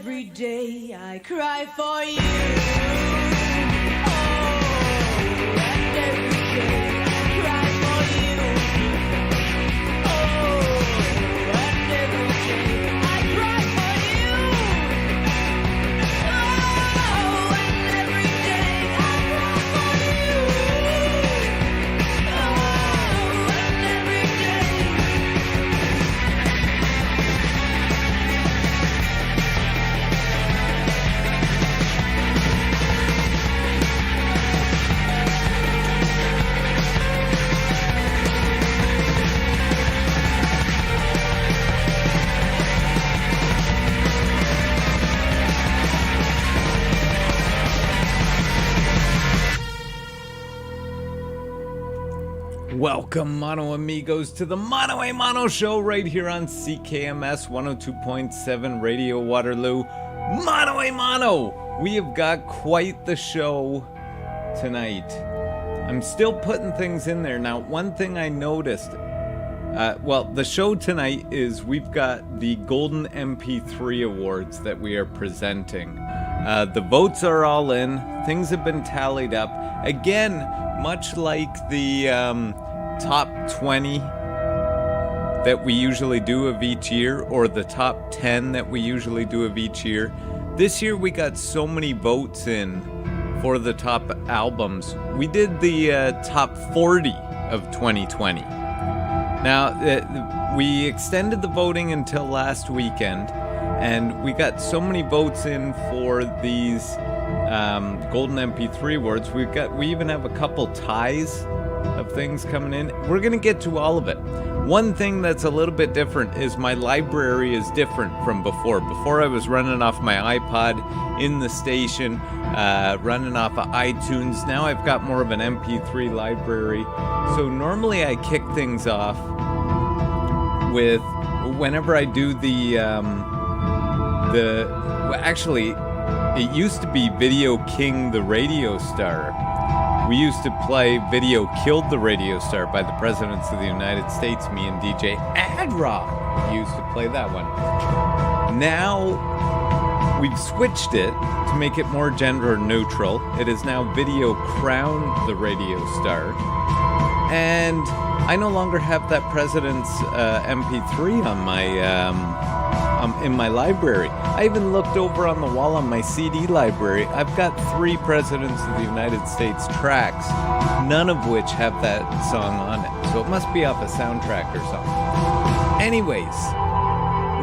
every day I cry for you. Oh, and every day I cry for you. Oh, and every day I cry for you. Oh, and every day I cry for you. Oh, and every day. Welcome, Mono Amigos, to the Mono a Mono Show right here on CKMS 102.7 Radio Waterloo. Mono a Mono! We have got quite the show tonight. I'm still putting things in there. Now, one thing I noticed, the show tonight is we've got the Golden MP3 Awards that we are presenting. The votes are all in. Things have been tallied up. Again, much like the top 20 that we usually do of each year, or the top 10 that we usually do of each year, this year we got so many votes in for the top albums. We did the top 40 of 2020. Now, we extended the voting until last weekend, and we got so many votes in for these Golden MP3 Awards. We even have a couple ties of things coming in. We're going to get to all of it. One thing that's a little bit different is my library is different from before. Before I was running off my iPod in the station, running off of iTunes. Now I've got more of an MP3 library. So normally I kick things off with, whenever I do actually, it used to be Video King the Radio Star. We used to play Video Killed the Radio Star by the Presidents of the United States. Me and DJ Ad-Rock used to play that one. Now, we've switched it to make it more gender neutral. It is now Video Crown the Radio Star. And I no longer have that President's MP3 on my in my library. I even looked over on the wall on my CD library. I've got 3 Presidents of the United States tracks, none of which have that song on it. So it must be off a soundtrack or something. Anyways,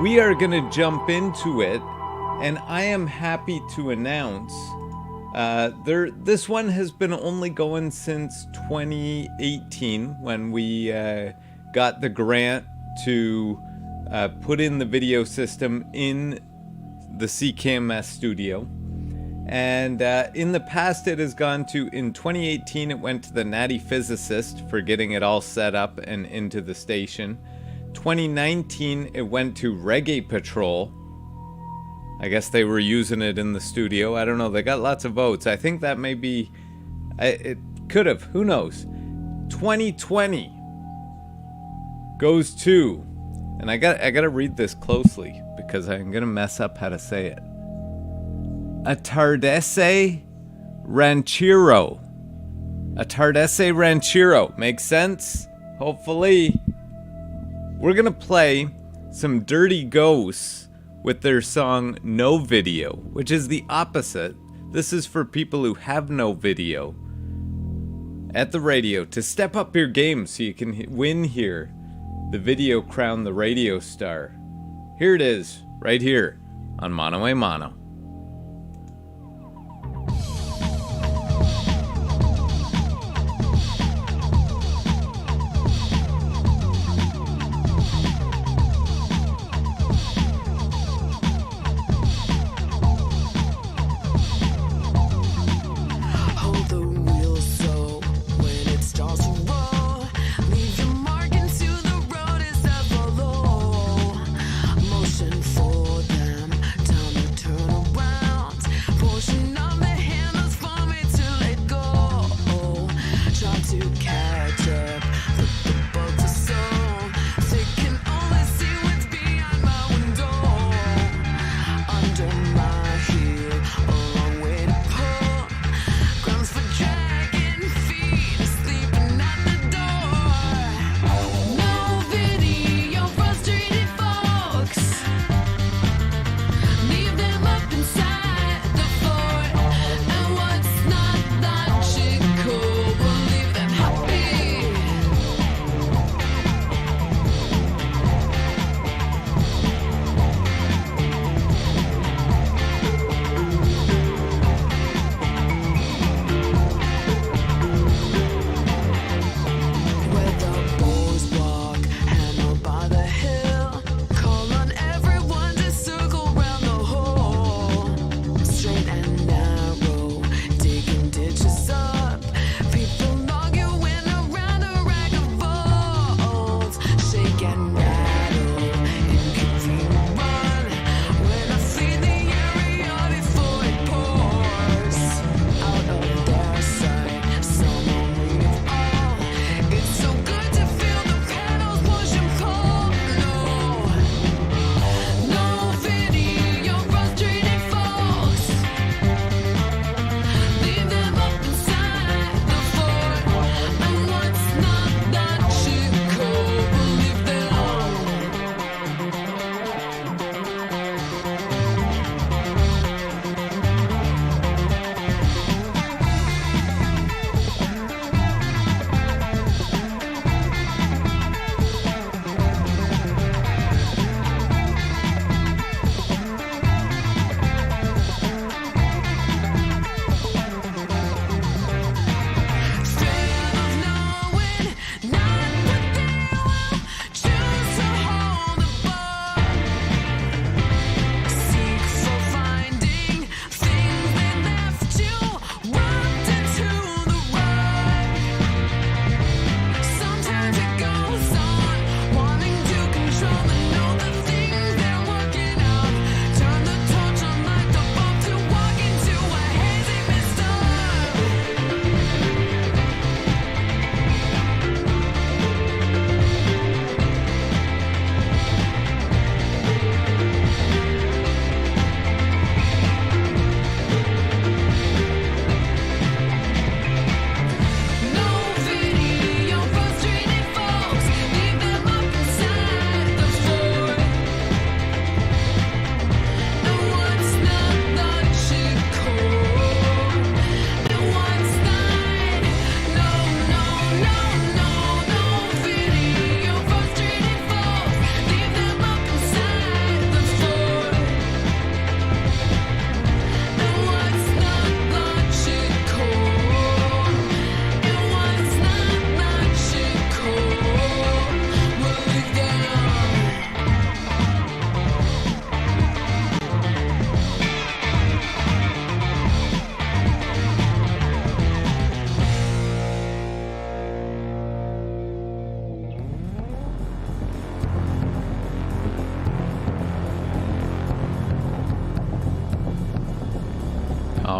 we are going to jump into it, and I am happy to announce this one has been only going since 2018, when we got the grant to put in the video system in the CKMS studio. And in the past it has gone to, in 2018 it went to the Natty Physicist for getting it all set up and into the station. 2019 it went to Reggae Patrol. I guess they were using it in the studio. I don't know, they got lots of votes. I think that may be, it could have, who knows. 2020 goes to, and I got to read this closely because I'm going to mess up how to say it. Atardece Ranchero. Atardece Ranchero. Makes sense? Hopefully. We're going to play some Dirty Ghosts with their song No Video, which is the opposite. This is for people who have no video at the radio, to step up your game so you can win here. The Video Crown the Radio Star. Here it is, right here on Mono a Mono. For them down the turn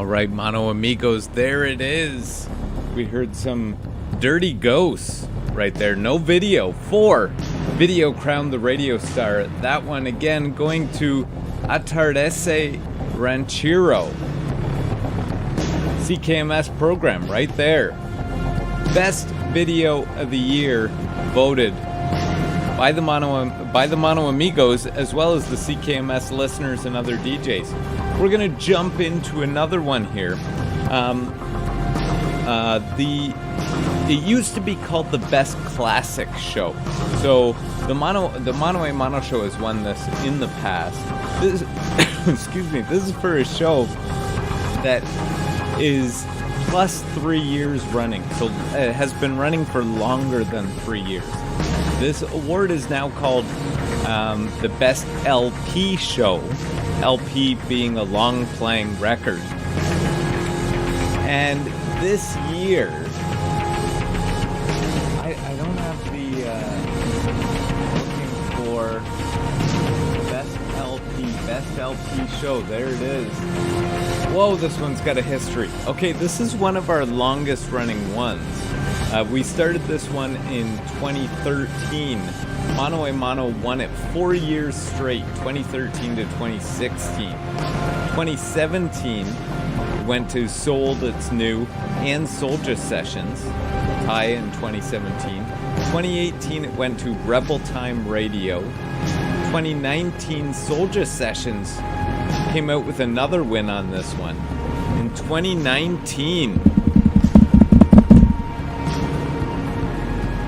right, Mono Amigos, there it is. We heard some Dirty Ghosts right there. No video. 4. Video crowned the radio star. That one again going to Atardece Ranchero. CKMS program right there. Best video of the year voted by the Mono Amigos as well as the CKMS listeners and other DJs. We're gonna jump into another one here. It used to be called the Best Classic Show. So the Mono a Mono show has won this in the past. This excuse me, this is for a show that is plus 3 years running. So it has been running for longer than 3 years. This award is now called the Best LP Show, LP being a long playing record. And this year, I don't have the looking for Best LP Show. There it is. Whoa, this one's got a history. Okay, this is one of our longest running ones. We started this one in 2013. Mono a Mono won it 4 years straight, 2013 to 2016. 2017 went to Sold It's New and Soulja Sessions, tie in 2017. 2018 it went to Rebel Time Radio. 2019 Soulja Sessions came out with another win on this one. In 2019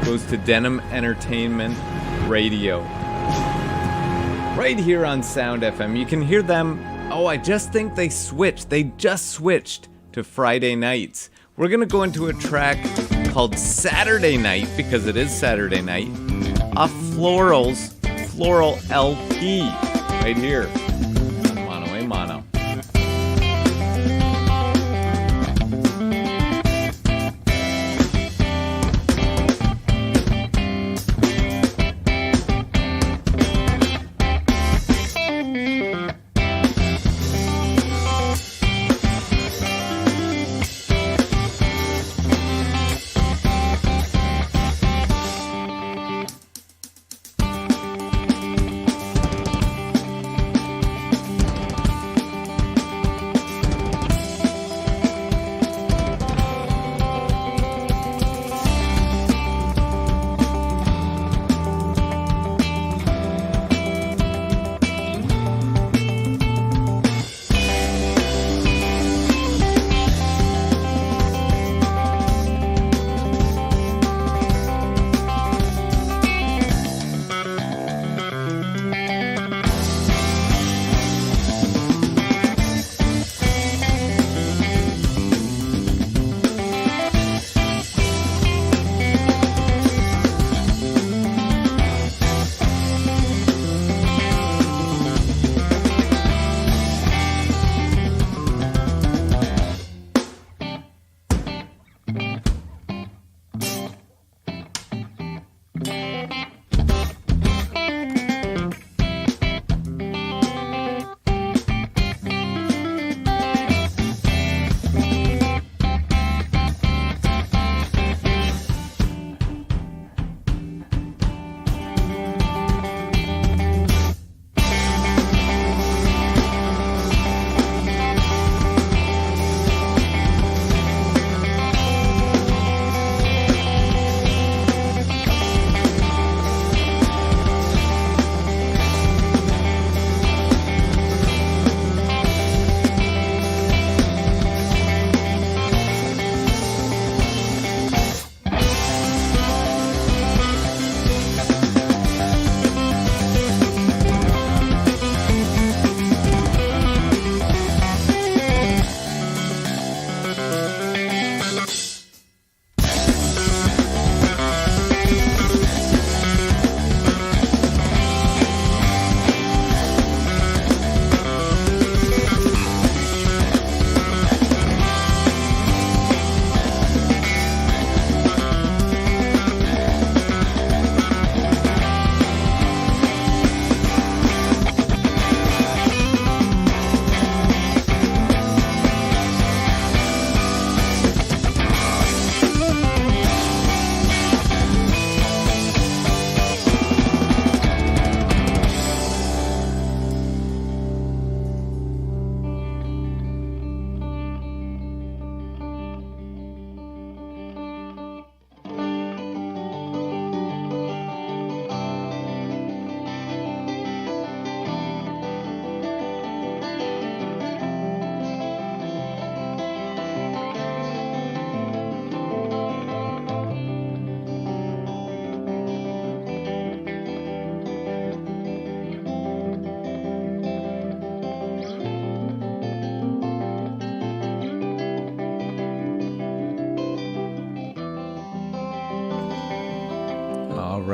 goes to Denim Entertainment Radio. Right here on Sound FM. You can hear them. Oh, I just think they switched. They just switched to Friday nights. We're going to go into a track called Saturday Night, because it is Saturday night, off Floral's Floral LP. Right here. Mono a Mono.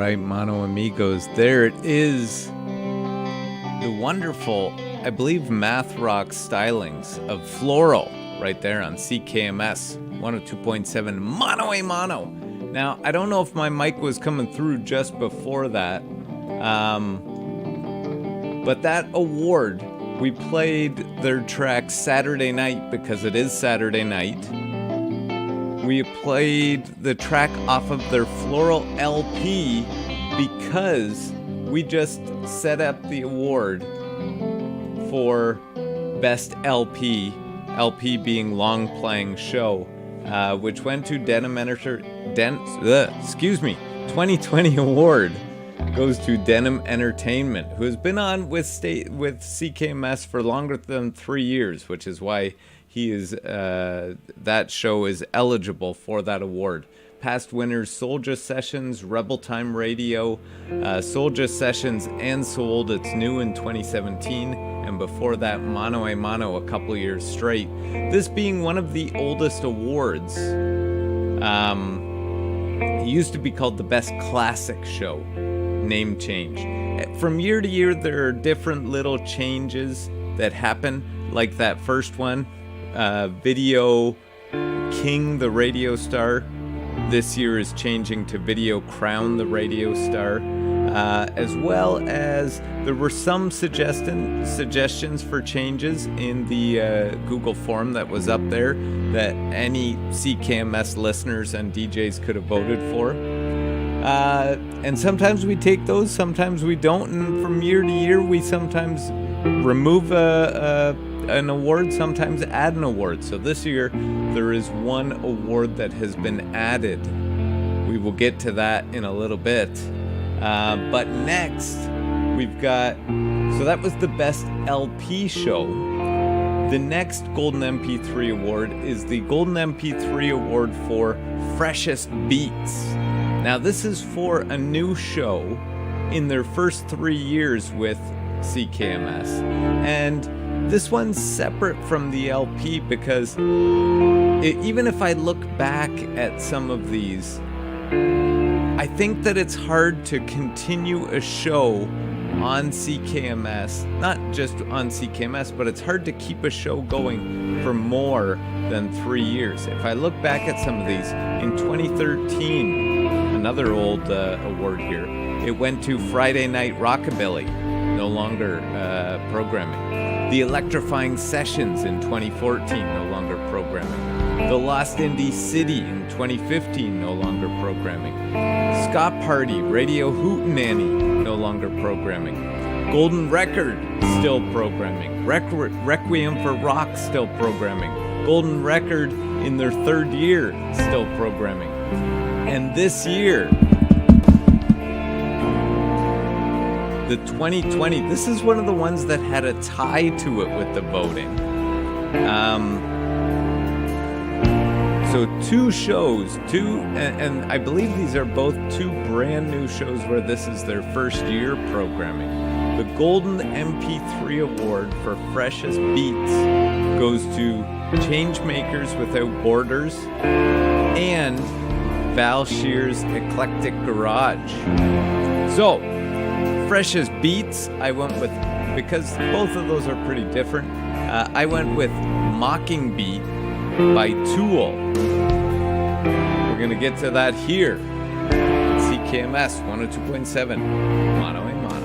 right, Mono Amigos. There it is. The wonderful, I believe, math rock stylings of Floral right there on CKMS 102.7 Mono a Mono. Now, I don't know if my mic was coming through just before that, but that award, we played their track Saturday Night because it is Saturday night. We played the track off of their Floral LP because we just set up the award for Best LP, LP being Long Playing Show, which went to 2020 award goes to Denim Entertainment, who has been on with CKMS for longer than 3 years, which is why he is that show is eligible for that award. Past winners: Soulja Sessions, Rebel Time Radio, Soulja Sessions, and Sold It's New in 2017, and before that, Mono a Mono a couple years straight. This being one of the oldest awards. It used to be called the Best Classic Show. Name change. From year to year, there are different little changes that happen, like that first one, Video King the Radio Star. This year is changing to Video Crown the Radio Star, as well as there were some suggestions for changes in the Google form that was up there that any CKMS listeners and DJs could have voted for. And sometimes we take those, sometimes we don't, and from year to year we sometimes remove an award, sometimes add an award. So this year there is one award that has been added. We will get to that in a little bit. But next we've got, so that was the Best LP Show. The next Golden MP3 Award is the Golden MP3 Award for Freshest Beats. Now this is for a new show in their first 3 years with CKMS. And this one's separate from the LP because even if I look back at some of these, I think that it's hard to continue a show on CKMS, not just on CKMS, but it's hard to keep a show going for more than 3 years. If I look back at some of these, in 2013, another old award here, it went to Friday Night Rockabilly, no longer programming. The Electrifying Sessions in 2014, no longer programming. The Lost Indie City in 2015, no longer programming. Ska Party, Radio Hootenanny, no longer programming. Golden Record, still programming. Requiem for Rock, still programming. Golden Record in their 3rd year, still programming. And this year, the 2020, this is one of the ones that had a tie to it with the voting. So 2 shows, and I believe these are both 2 brand new shows where this is their first year programming. The Golden MP3 Award for Freshest Beats goes to Changemakers Without Borders and Val Shear's Eclectic Garage. So, Freshest Beats, I went with, because both of those are pretty different, I went with Mocking Beat by Tool. We're going to get to that here. CKMS 102.7, Mono a Mono.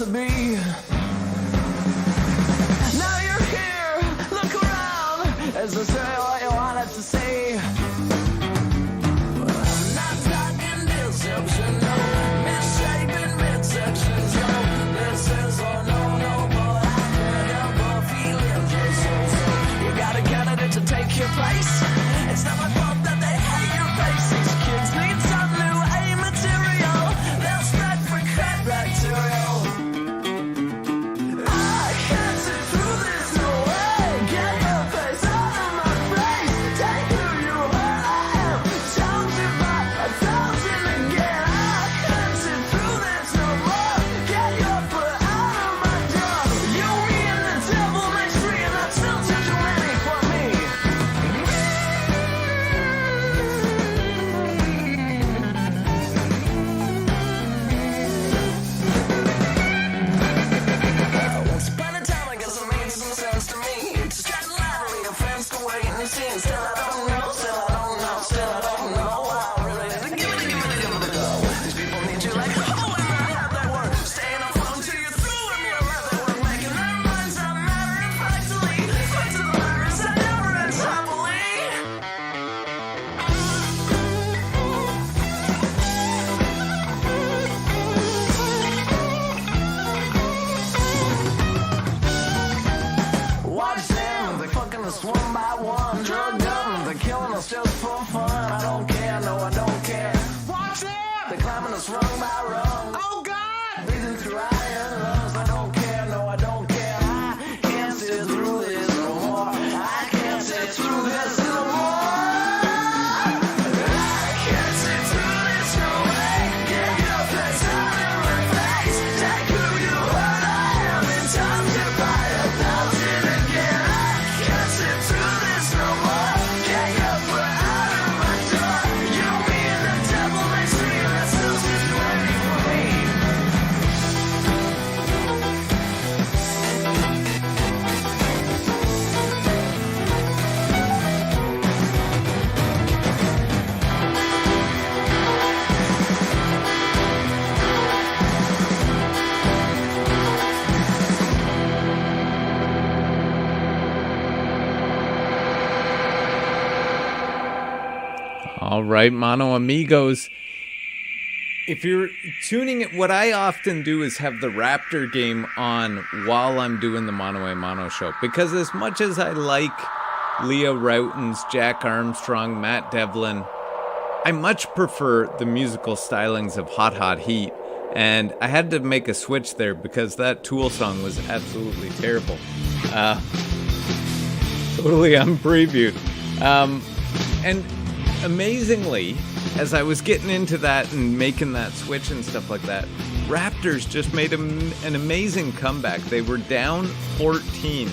to be. Now you're here, look around, as I say what you wanted to see. I'm not talking deception, no, misshapen midsections, no. This is oh no, but I can't help but feeling just so. You got a candidate to take your place. It's not my fault that they hate your face. These kids need some new A material. They'll spread for crap bacterial. I can't sit through this, no way. Get your face out of my face. Take who you are, I am. Talented by 1,000 again. I can't sit through this no more. Get your foot out of my door. You, me, and the devil makes three, and that's still too many for me. Once upon a time, I guess it made some sense to me. Just got lottery, a friends to wait and see. And still I don't know, still I don't know, still I don't know. I really need to give it a go. These people need you like, oh, and I have that work. Staying on phone till you're through and you're at that work. Making their minds up matter of factly. Fight to the virus, I never ends happily. Watch them, they fucking us one by one. Drug them, they're killing us just for fun. I don't care, no, I don't care. Watch them, they're climbing us rung by rung. Oh God, breathing through iron lungs. I don't care, no, I don't care. I can't sit through this no more. I can't sit through this no more. I can't sit through this no way. Get your face out of my face. Take who you are, I am. In time to buy 1,000 again. I can't sit through this no more. Get your foot out of my door. You, me, and the devil makes three, and that's still too many for me. All right, Mono Amigos. If you're tuning it, what I often do is have the Raptor game on while I'm doing the Mono a Mono show. Because as much as I like Leo Routens, Jack Armstrong, Matt Devlin, I much prefer the musical stylings of Hot Hot Heat. And I had to make a switch there because that Tool song was absolutely terrible. Totally unpreviewed. And amazingly, as I was getting into that and making that switch and stuff like that, Raptors just made an amazing comeback. They were down 14.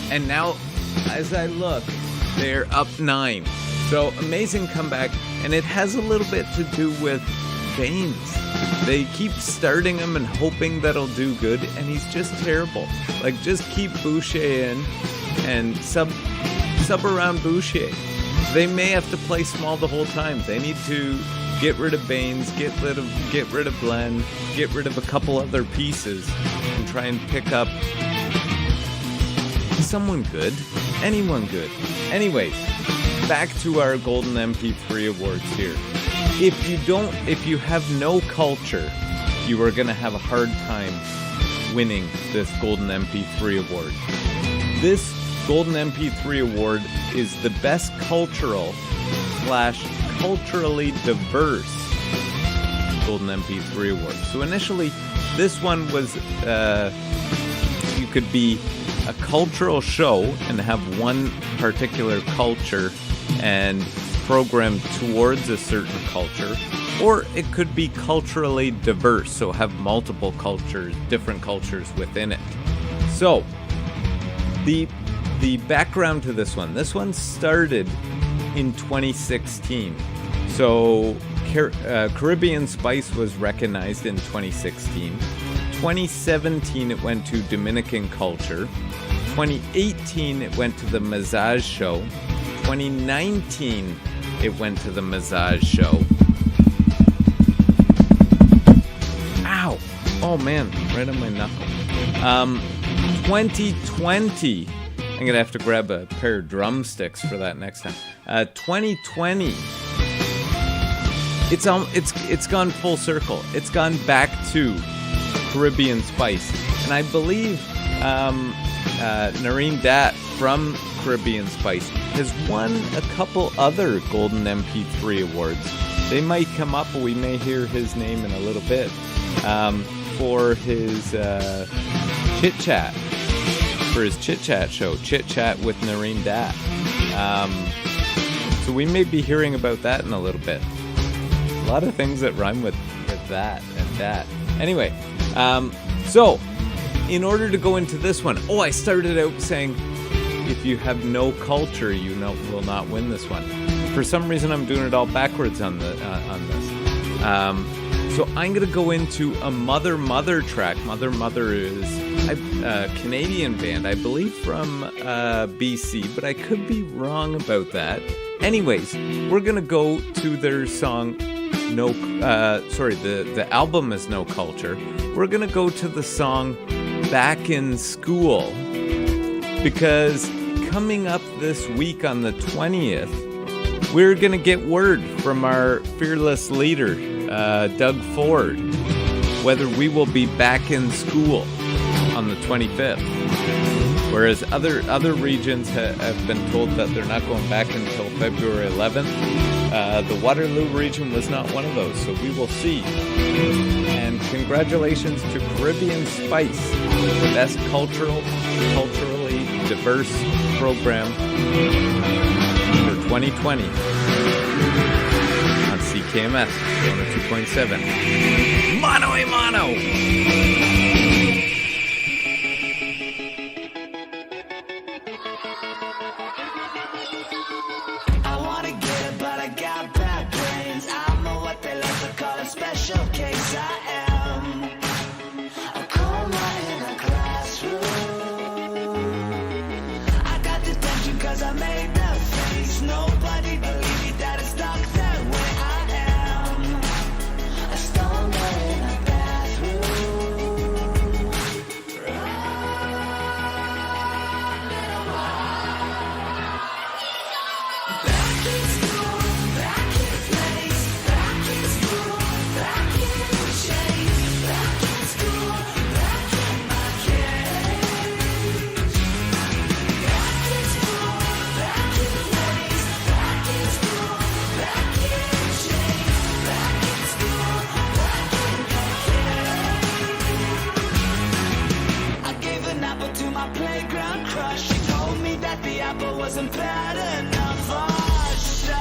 And now, as I look, they're up 9. So, amazing comeback. And it has a little bit to do with Baines. They keep starting him and hoping that'll do good, and he's just terrible. Like, just keep Boucher in and sub around Boucher. They may have to play small the whole time. They need to get rid of Baines, get rid of Glenn, get rid of a couple other pieces, and try and pick up someone good, anyone good. Anyways, back to our Golden MP3 Awards here. If you have no culture, you are going to have a hard time winning this Golden MP3 Award. This Golden MP3 Award is the best culturally diverse Golden MP3 Award. So initially, this one was, you could be a cultural show and have one particular culture and program towards a certain culture, or it could be culturally diverse, so have multiple cultures, different cultures within it. So, the background to this one started in 2016. So Caribbean Spice was recognized in 2016. 2017 it went to Dominican Culture. 2018 it went to the Massage Show. 2019 it went to the Massage Show. Ow! Oh man, right on my knuckle. 2020. I'm going to have to grab a pair of drumsticks for that next time. 2020. It's gone full circle. It's gone back to Caribbean Spice. And I believe Noreen Dat from Caribbean Spice has won a couple other Golden MP3 awards. They might come up, we may hear his name in a little bit, for his Chit Chat, for his Chit Chat show, Chit Chat with Noreen Dat. So we may be hearing about that in a little bit. A lot of things that rhyme with that and that. Anyway, so in order to go into this one, I started out saying, if you have no culture, you will not win this one. For some reason, I'm doing it all backwards on this. So I'm going to go into a Mother track. Mother is a Canadian band, I believe from BC, but I could be wrong about that. Anyways, we're going to go to their song, the album is No Culture. We're going to go to the song Back in School, because coming up this week on the 20th, we're going to get word from our fearless leader, Doug Ford, whether we will be back in school on the 25th. Whereas other regions have been told that they're not going back until February 11th. The Waterloo region was not one of those, so we will see. And congratulations to Caribbean Spice, the best culturally diverse program for 2020 on CKMS 102.7. Mano a mano! I wanna get it, but I got bad brains. I'm what they like to call a special case. I am a coma in a classroom. I got detention 'cause I made that face. Nobody believe me that it's stuck that way. I am a stoner in a bathroom. Back in school, back in place. Back in school, back in shape. Back in school, back in my cage. Back in school, back in place. Back in school, back in shape. Back in school, back in my cage. I gave an apple to my playground crush. She told me that the apple wasn't bad enough. Oh, shut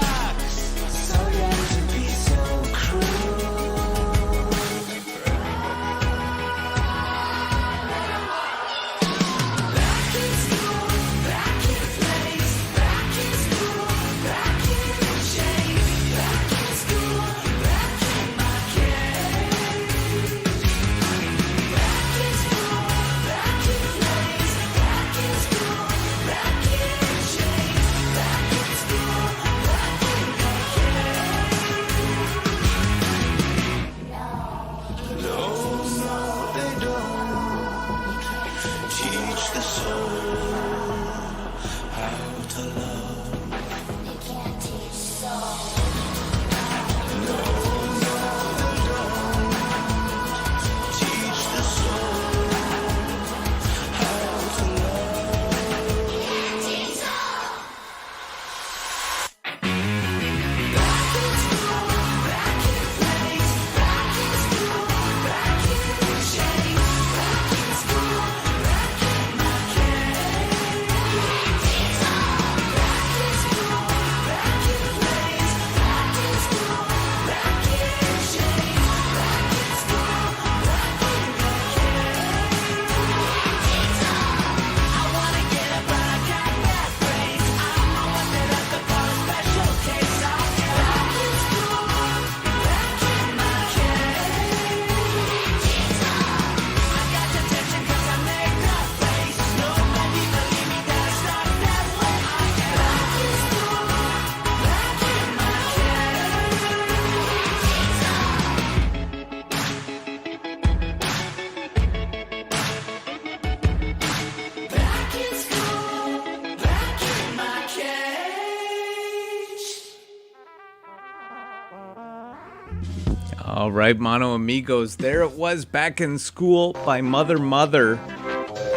All right, Mono Amigos, there it was, Back in School by Mother Mother.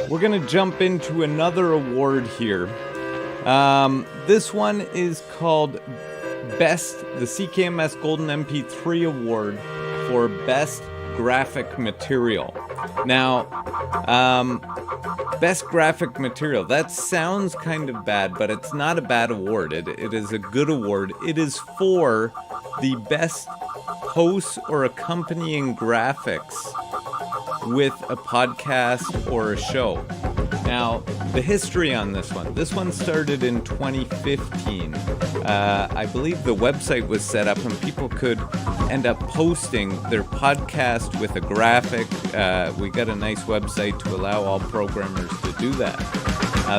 We're going to jump into another award here. This one is called the CKMS Golden MP3 Award for Best Graphic Material. Now, Best Graphic Material, that sounds kind of bad, but it's not a bad award. It is a good award. It is for the best posts or accompanying graphics with a podcast or a show. Now, the history on this one started in 2015. I believe the website was set up and people could end up posting their podcast with a graphic. We got a nice website to allow all programmers to do that.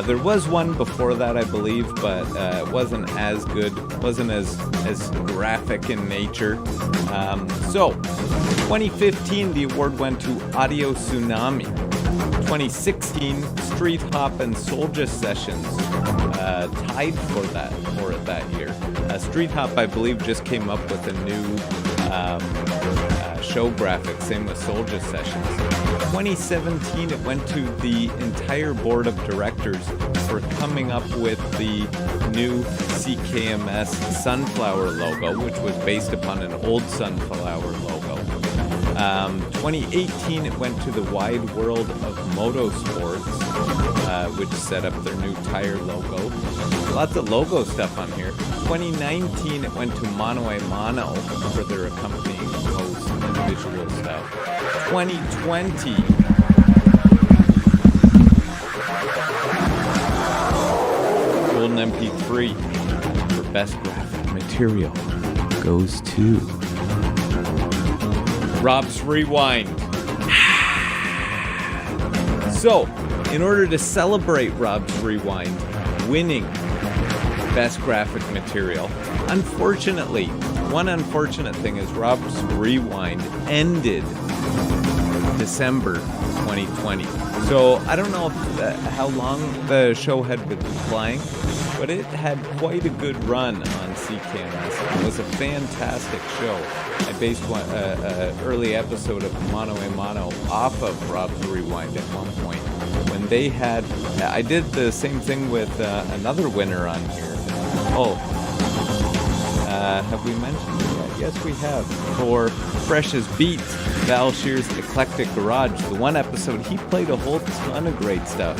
There was one before that, I believe, but it wasn't as good, wasn't as graphic in nature. So, 2015, the award went to Audio Tsunami. 2016, Street Hop and Soulja Sessions tied for it that year. Street Hop, I believe, just came up with a new show graphic, same with Soulja Sessions. 2017, it went to the entire board of directors for coming up with the new CKMS Sunflower logo, which was based upon an old Sunflower logo. 2018, it went to the Wide World of Motorsports, which set up their new tire logo. Lots of logo stuff on here. 2019, it went to Mano a Mano for their accompanying post and visual stuff. 2020, Golden MP3 for Best Graphic Material goes to Rob's Rewind. So, in order to celebrate Rob's Rewind winning Best Graphic Material, unfortunately, one unfortunate thing is Rob's Rewind ended December 2020. So, I don't know how long the show had been playing, but it had quite a good run on CKMS. It was a fantastic show. I based an early episode of Mano a Mano off of Rob's Rewind at one point. When they had... I did the same thing with another winner on here. Have we mentioned it yet? Yes, we have. For Fresh as Beats, Val Shear's Eclectic Garage. The one episode, he played a whole ton of great stuff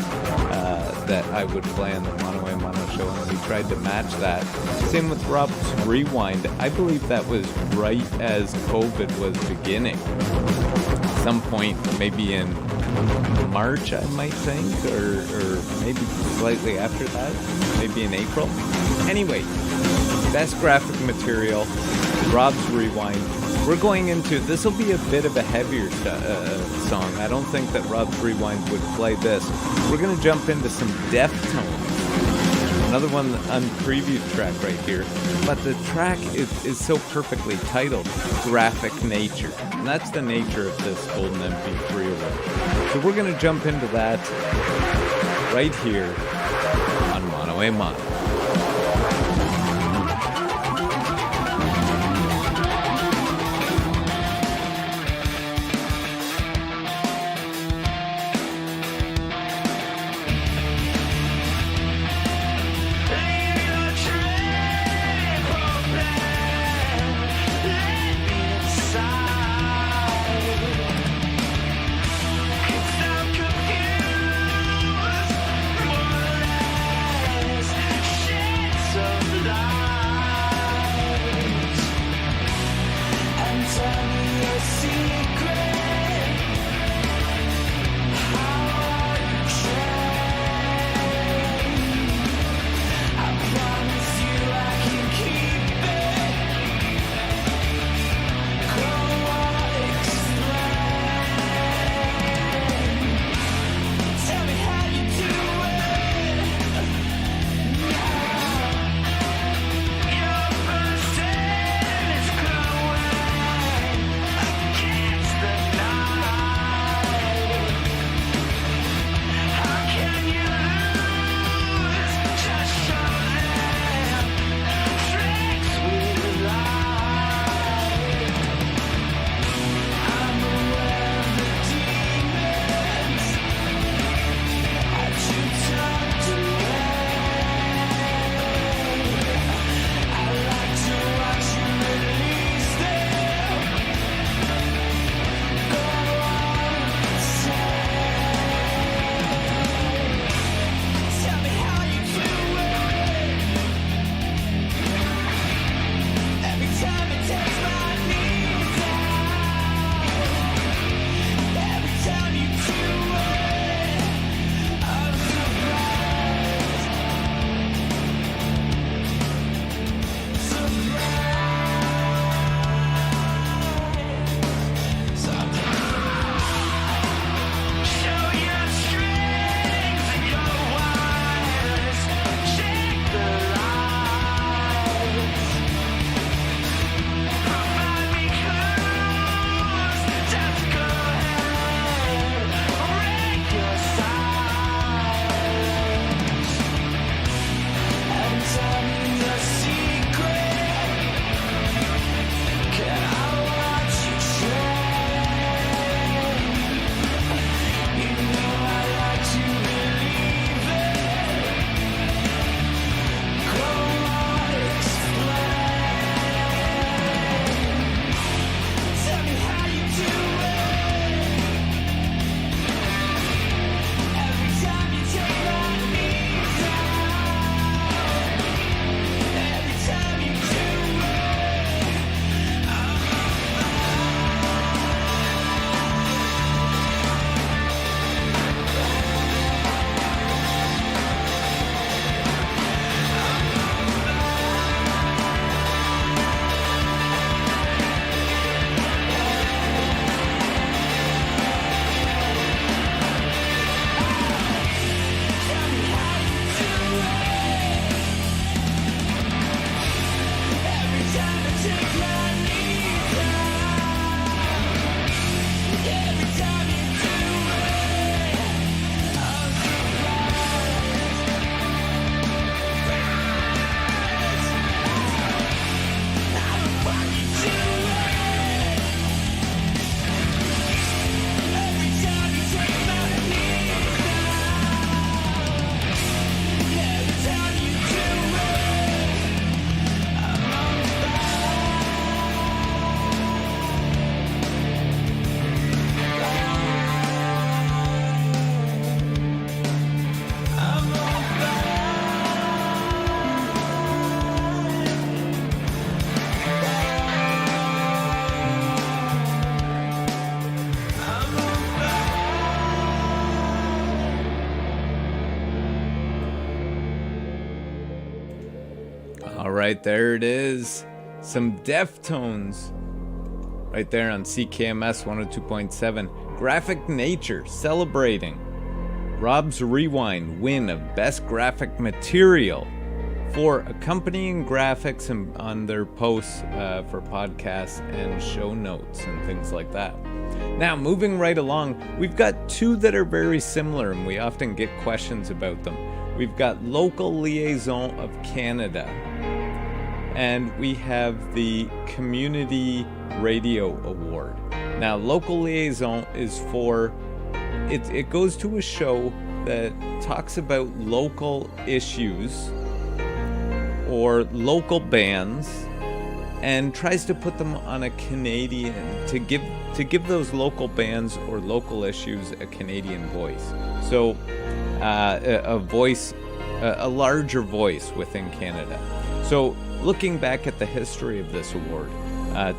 that I would play on the Mono a Mono show, and we tried to match that. Same with Rob's Rewind. I believe that was right as COVID was beginning. At some point, maybe in March, I might think, or maybe slightly after that, maybe in April. Anyway, Best Graphic Material, Rob's Rewind. We're going into, this will be a bit of a heavier song. I don't think that Rob's Rewind would play this. We're going to jump into some Deftones. Another one on preview track right here. But the track is so perfectly titled, Graphic Nature. And that's the nature of this Golden MP3 award. So we're going to jump into that right here on Mono a Mono. right, there it is. Some Deftones right there on CKMS 102.7. Graphic Nature celebrating Rob's Rewind win of Best Graphic Material for accompanying graphics and on their posts for podcasts and show notes and things like that. Now, moving right along, we've got two that are very similar and we often get questions about them. We've got Local Liaison of Canada, and we have the Community Radio Award. Now, Local Liaison is for, it goes to a show that talks about local issues or local bands and tries to put them on a Canadian, to give those local bands or local issues a Canadian voice. So a voice, a larger voice within Canada. So looking back at the history of this award,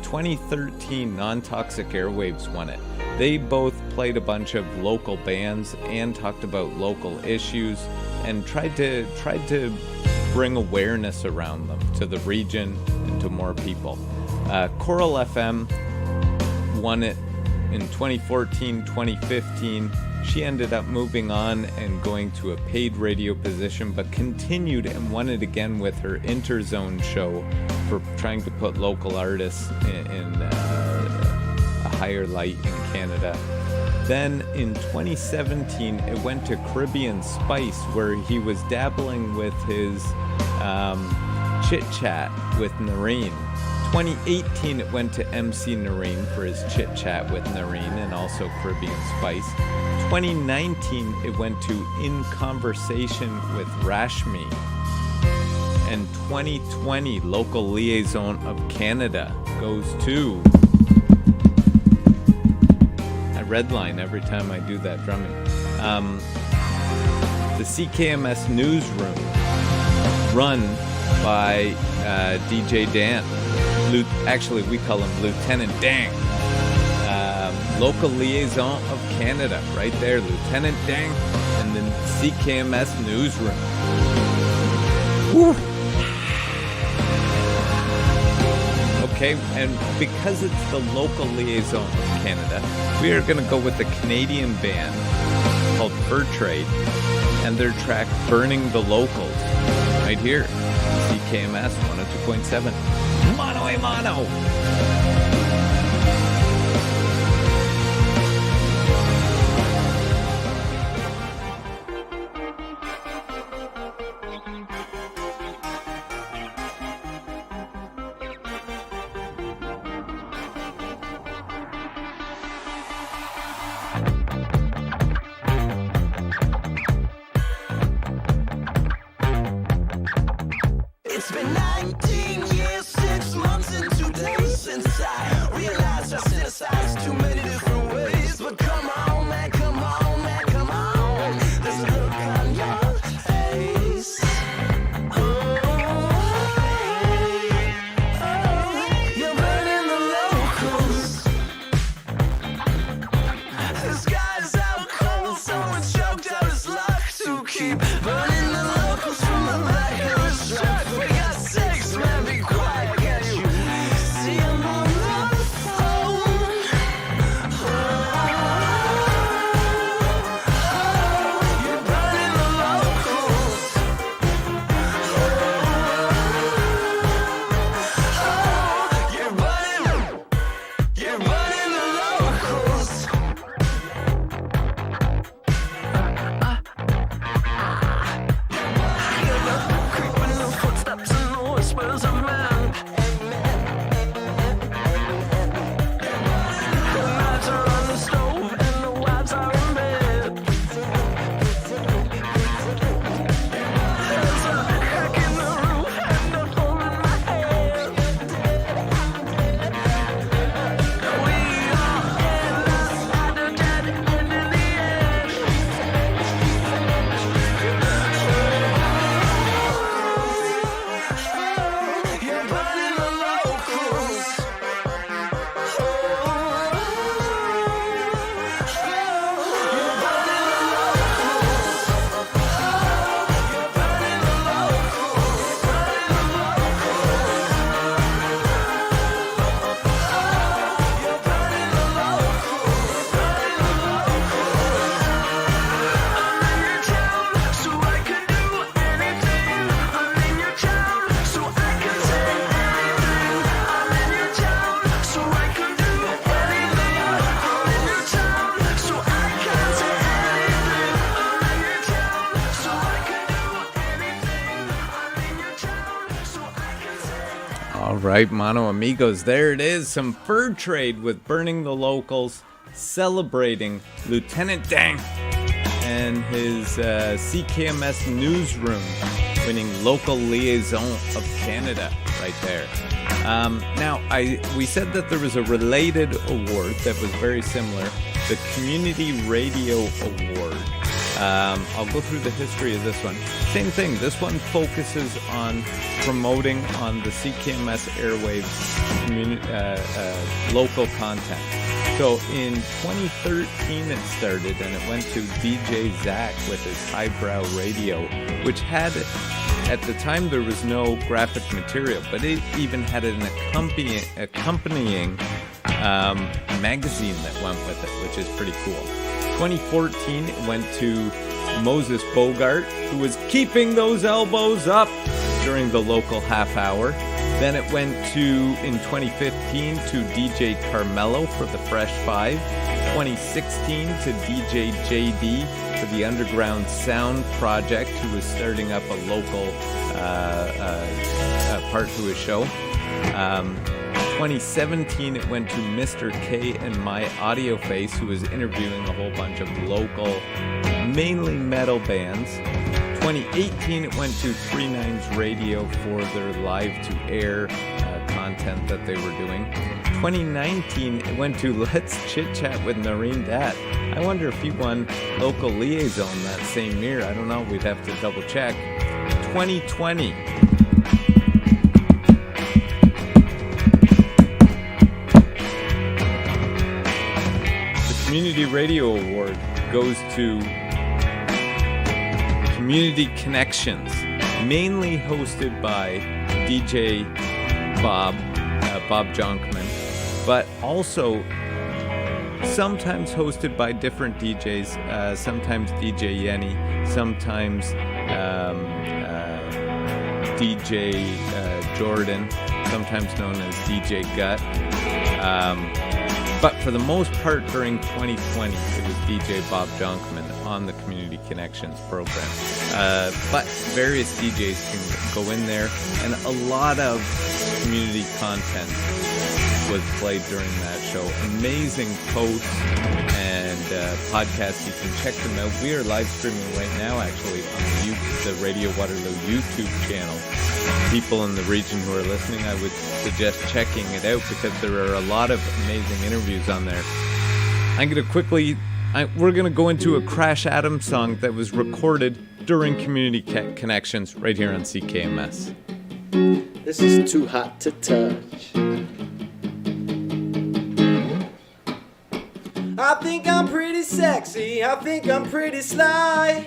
2013 Non-Toxic Airwaves won it. They both played a bunch of local bands and talked about local issues and tried to bring awareness around them to the region and to more people. Coral FM won it in 2014, 2015. She ended up moving on and going to a paid radio position, but continued and won it again with her Interzone show for trying to put local artists in a higher light in Canada. Then in 2017, it went to Caribbean Spice, where he was dabbling with his chit chat with Noreen. 2018, it went to MC Noreen for his chit chat with Noreen and also Caribbean Spice. 2019, it went to In Conversation with Rashmi. And 2020, Local Liaison of Canada goes to... I redline every time I do that drumming. The CKMS Newsroom, run by DJ Dan. Actually, we call him Lieutenant Dan. Local Liaison of Canada, right there, Lieutenant Dan, and then CKMS Newsroom. Woo. Okay, and because it's the Local Liaison of Canada, we are going to go with a Canadian band called Fur Trade and their track Burning the Locals, right here, CKMS 102.7. Mano a mano! It's been 19 years, 6 months, and 2 days since All right, Mono Amigos, there it is. Some fur trade with Burning the Locals, celebrating Lieutenant Dan and his CKMS newsroom, winning Local Liaison of Canada right there. Now, we said that there was a related award that was very similar, the Community Radio Award. I'll go through the history of this one. Same thing. This one focuses on promoting on the CKMS airwaves local content. So in 2013 it started, and it went to DJ Zach with his Highbrow Radio, which had, at the time there was no graphic material, but it even had an accompanying magazine that went with it, which is pretty cool. 2014 it went to Moses Bogart, who was keeping those elbows up during the local half hour. Then it went to, in 2015, to DJ Carmelo for the Fresh Five. 2016 to DJ JD for the Underground Sound Project, who was starting up a local part to his show. 2017 it went to Mr. K and My Audio Face, who was interviewing a whole bunch of local, mainly metal bands. 2018 it went to 39's Radio for their live-to-air content that they were doing. 2019 it went to Let's Chit Chat with Noreen Dat. I wonder if he won Local Liaison that same year. I don't know, we'd have to double check. 2020 Community Radio Award goes to Community Connections, mainly hosted by DJ Bob Jonkman, but also sometimes hosted by different DJs, sometimes DJ Yenny, sometimes DJ Jordan, sometimes known as DJ Gut. But for the most part, during 2020, it was DJ Bob Jonkman on the Community Connections program. But various DJs can go in there, and a lot of community content was played during that show. Amazing posts and podcasts. You can check them out. We are live streaming right now, actually, on the Radio Waterloo YouTube channel. People in the region who are listening, I would suggest checking it out because there are a lot of amazing interviews on there. I'm going to we're going to go into a Crash Adams song that was recorded during Community Connections right here on CKMS. This is Too Hot to Touch. I think I'm pretty sexy, I think I'm pretty sly.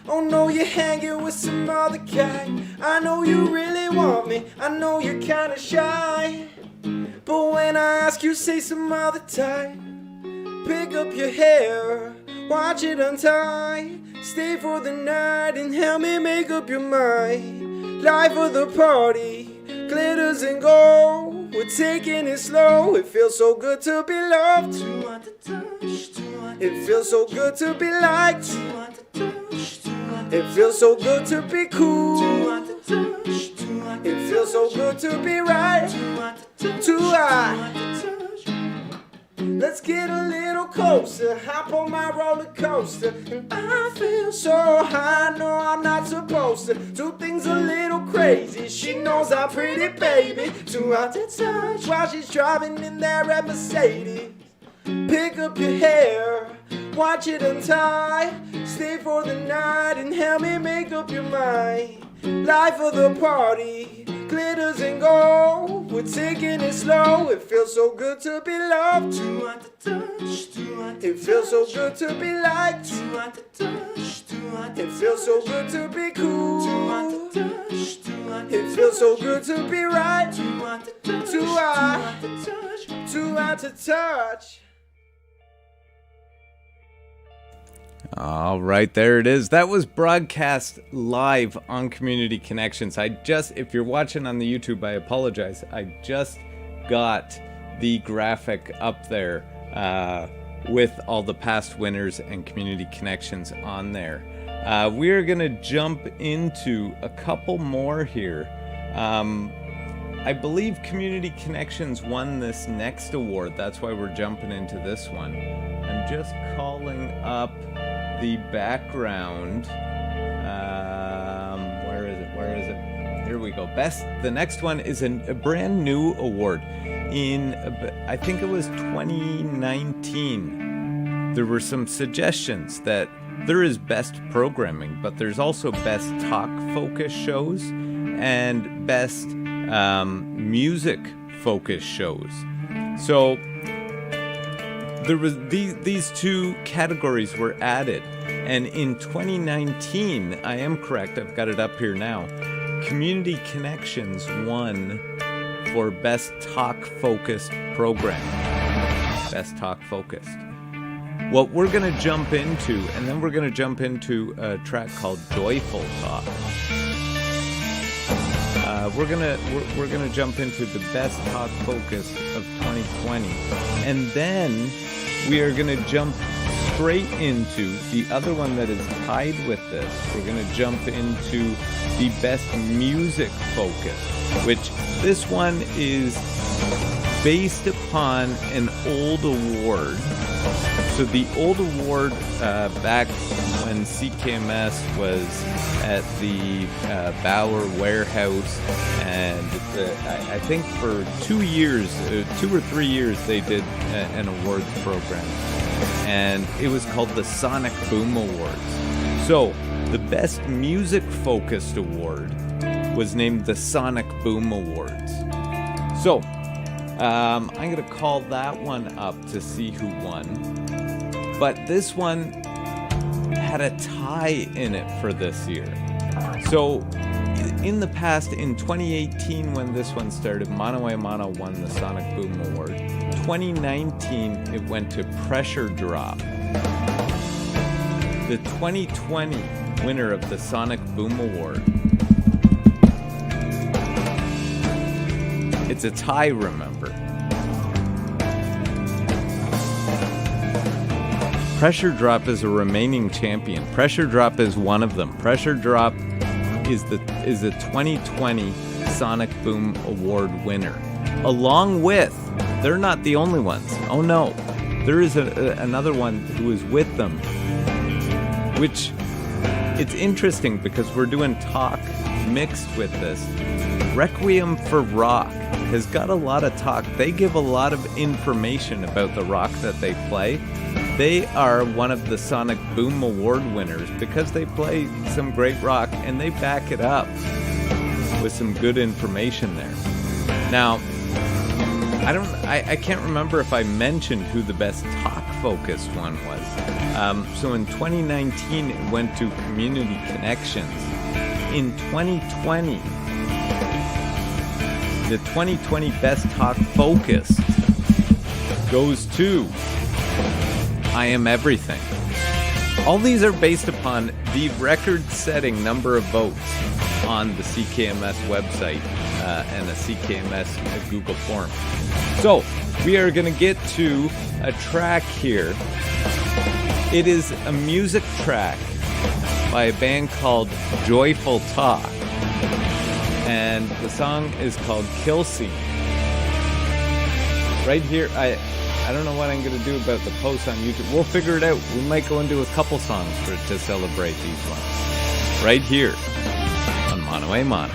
Oh no, you're hanging with some other guy. I know you really want me, I know you're kinda shy. But when I ask you, say some other time. Pick up your hair, watch it untie. Stay for the night and help me make up your mind. Life of the party, glitters and gold. We're taking it slow, it feels so good to be loved. Too hot to touch, too hot to touch. It feels so good to be liked. Too hot to touch, too hot to touch. It feels so good to be cool. Too hot to touch, too hot to touch. It feels so good to be right. Too hot to touch, too hot to touch. Let's get a little closer, hop on my roller coaster. And I feel so high, no I'm not supposed to do things a little crazy. She knows I'm pretty, baby. Too hot to touch while she's driving in that red Mercedes. Pick up your hair, watch it untie. Stay for the night and help me make up your mind. Life of the party, glitters and gold. We're taking it slow, it feels so good to be loved. Too hot to touch, too hot to touch. It feels so good to be liked. Too hot to touch, too hot to touch. It feels so good to be cool. Too hot to touch, too hot to touch. It feels so good to be right. Too hot to touch, too hot to touch. Too hot to touch. All right, there it is. That was broadcast live on Community Connections. If you're watching on the YouTube, I apologize. I just got the graphic up there with all the past winners and Community Connections on there. We are going to jump into a couple more here. I believe Community Connections won this next award. That's why we're jumping into this one. I'm just calling up the background. Where is it? Here we go. The next one is a brand new award. I think it was 2019. There were some suggestions that there is best programming, but there's also best talk focus shows and best music focus shows. So there was these two categories were added, and in 2019, I am correct, I've got it up here now, Community Connections won for best talk focused program. Best talk focused. What we're going to jump into, and then we're going to jump into a track called Joyful Talk. We're gonna jump into the best talk focus of 2020, and then we are gonna jump straight into the other one that is tied with this. We're gonna jump into the best music focus, which this one is based upon an old award. So the old award back when CKMS was at the Bauer warehouse, and I think for 2 or 3 years, they did an awards program, and it was called the Sonic Boom Awards. So the best music focused award was named the Sonic Boom Awards. So I'm going to call that one up to see who won. But this one had a tie in it for this year. So in the past, in 2018 when this one started, Mano a Mano won the Sonic Boom Award. 2019, it went to Pressure Drop. The 2020 winner of the Sonic Boom Award. It's a tie, remember. Pressure Drop is a remaining champion. Pressure Drop is one of them. Pressure Drop is the 2020 Sonic Boom Award winner. Along with, they're not the only ones. Oh no, there is another one who is with them. Which, it's interesting because we're doing talk mixed with this. Requiem for Rock has got a lot of talk. They give a lot of information about the rock that they play. They are one of the Sonic Boom Award winners because they play some great rock and they back it up with some good information there. Now, I can't remember if I mentioned who the best talk-focused one was. So in 2019, it went to Community Connections. In 2020, the 2020 Best Talk Focused goes to I Am Everything. All these are based upon the record-setting number of votes on the CKMS website and the CKMS Google form. So, we are going to get to a track here. It is a music track by a band called Joyful Talk. And the song is called Kill Scene. Right here, I don't know what I'm going to do about the post on YouTube. We'll figure it out. We might go into a couple songs to celebrate these ones. Right here on Mano a Mano.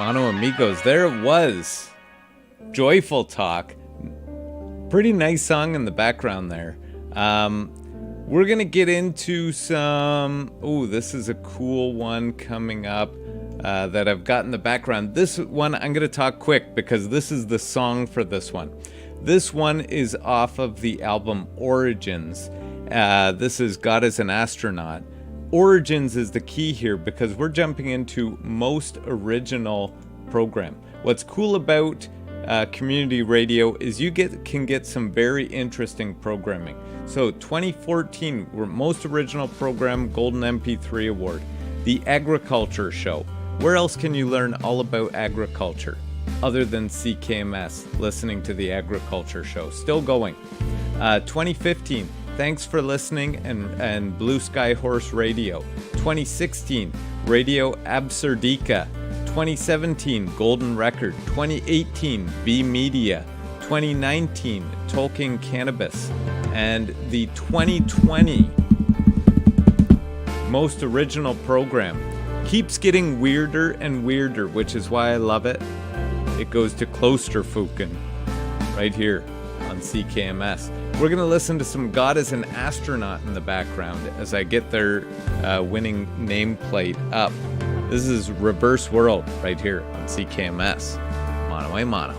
Mono Amigos. There it was. Joyful Talk. Pretty nice song in the background there. We're going to get into some... Oh, this is a cool one coming up that I've got in the background. This one, I'm going to talk quick because this is the song for this one. This one is off of the album Origins. This is God is an Astronaut. Origins is the key here because we're jumping into most original program. What's cool about community radio is you can get some very interesting programming. So 2014, most original program, Golden MP3 Award. The Agriculture Show. Where else can you learn all about agriculture other than CKMS, listening to the Agriculture Show? Still going. 2015, Thanks for Listening and Blue Sky Horse Radio. 2016, Radio Absurdica. 2017, Golden Record. 2018, B Media. 2019, Tolkien Cannabis. And the 2020 most original program keeps getting weirder and weirder, which is why I love it. It goes to Klosterfuken right here on CKMS. We're going to listen to some God is an Astronaut in the background as I get their winning nameplate up. This is Reverse World right here on CKMS. Mono a Mono.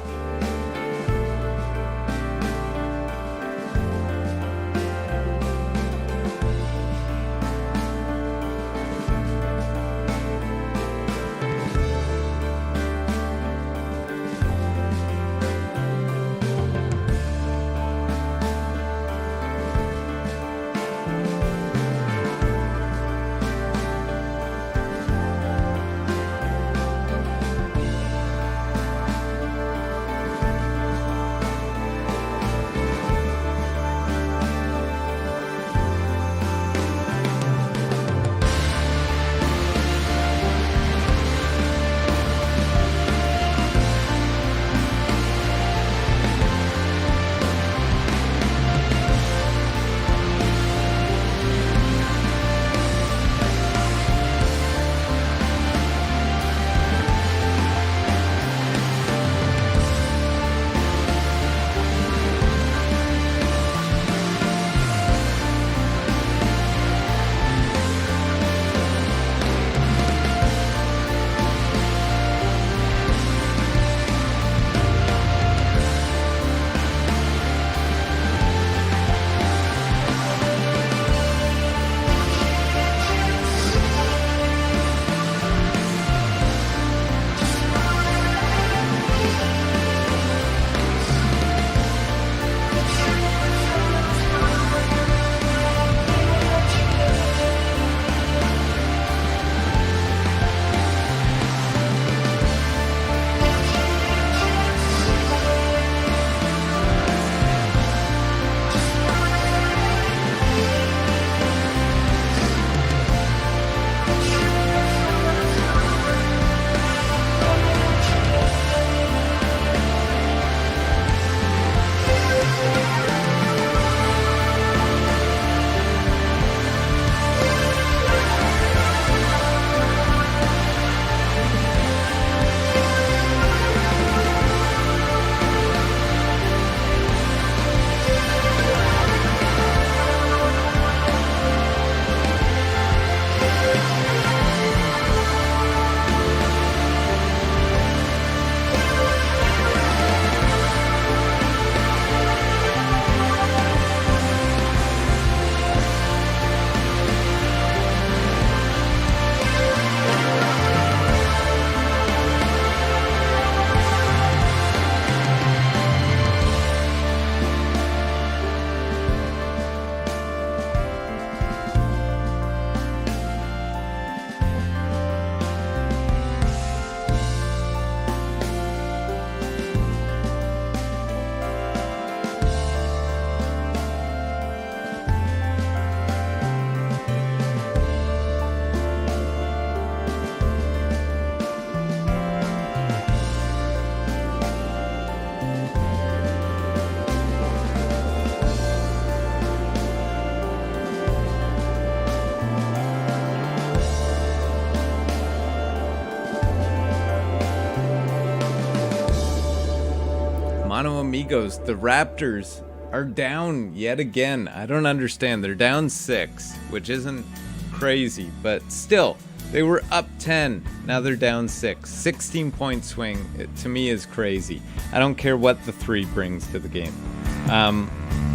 amigos, the Raptors are down yet again. I don't understand. They're down 6, which isn't crazy, but still, they were up 10. Now they're down 6. 16-point swing, to me, is crazy. I don't care what the 3 brings to the game.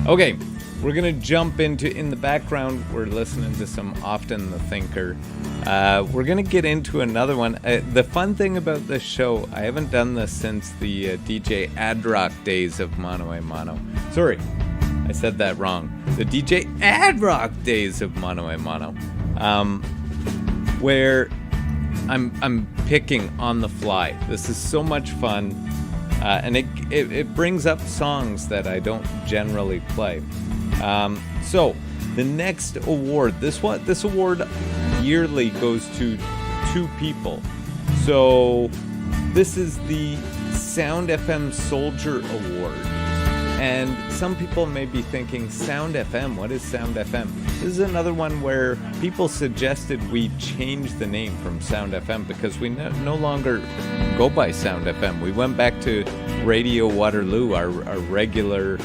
Okay, we're going to jump into, in the background, we're listening to some Often the Thinker. We're going to get into another one. The fun thing about this show, I haven't done this since the DJ Adrock days of Mono a Mono. Sorry, I said that wrong. The DJ Adrock days of Mono a Mono. Where I'm picking on the fly. This is so much fun. And it brings up songs that I don't generally play. So the next award, this award yearly goes to 2 people. So this is the Sound FM Soldier Award. And some people may be thinking, Sound FM, what is Sound FM? This is another one where people suggested we change the name from Sound FM because we no longer go by Sound FM. We went back to Radio Waterloo, our regular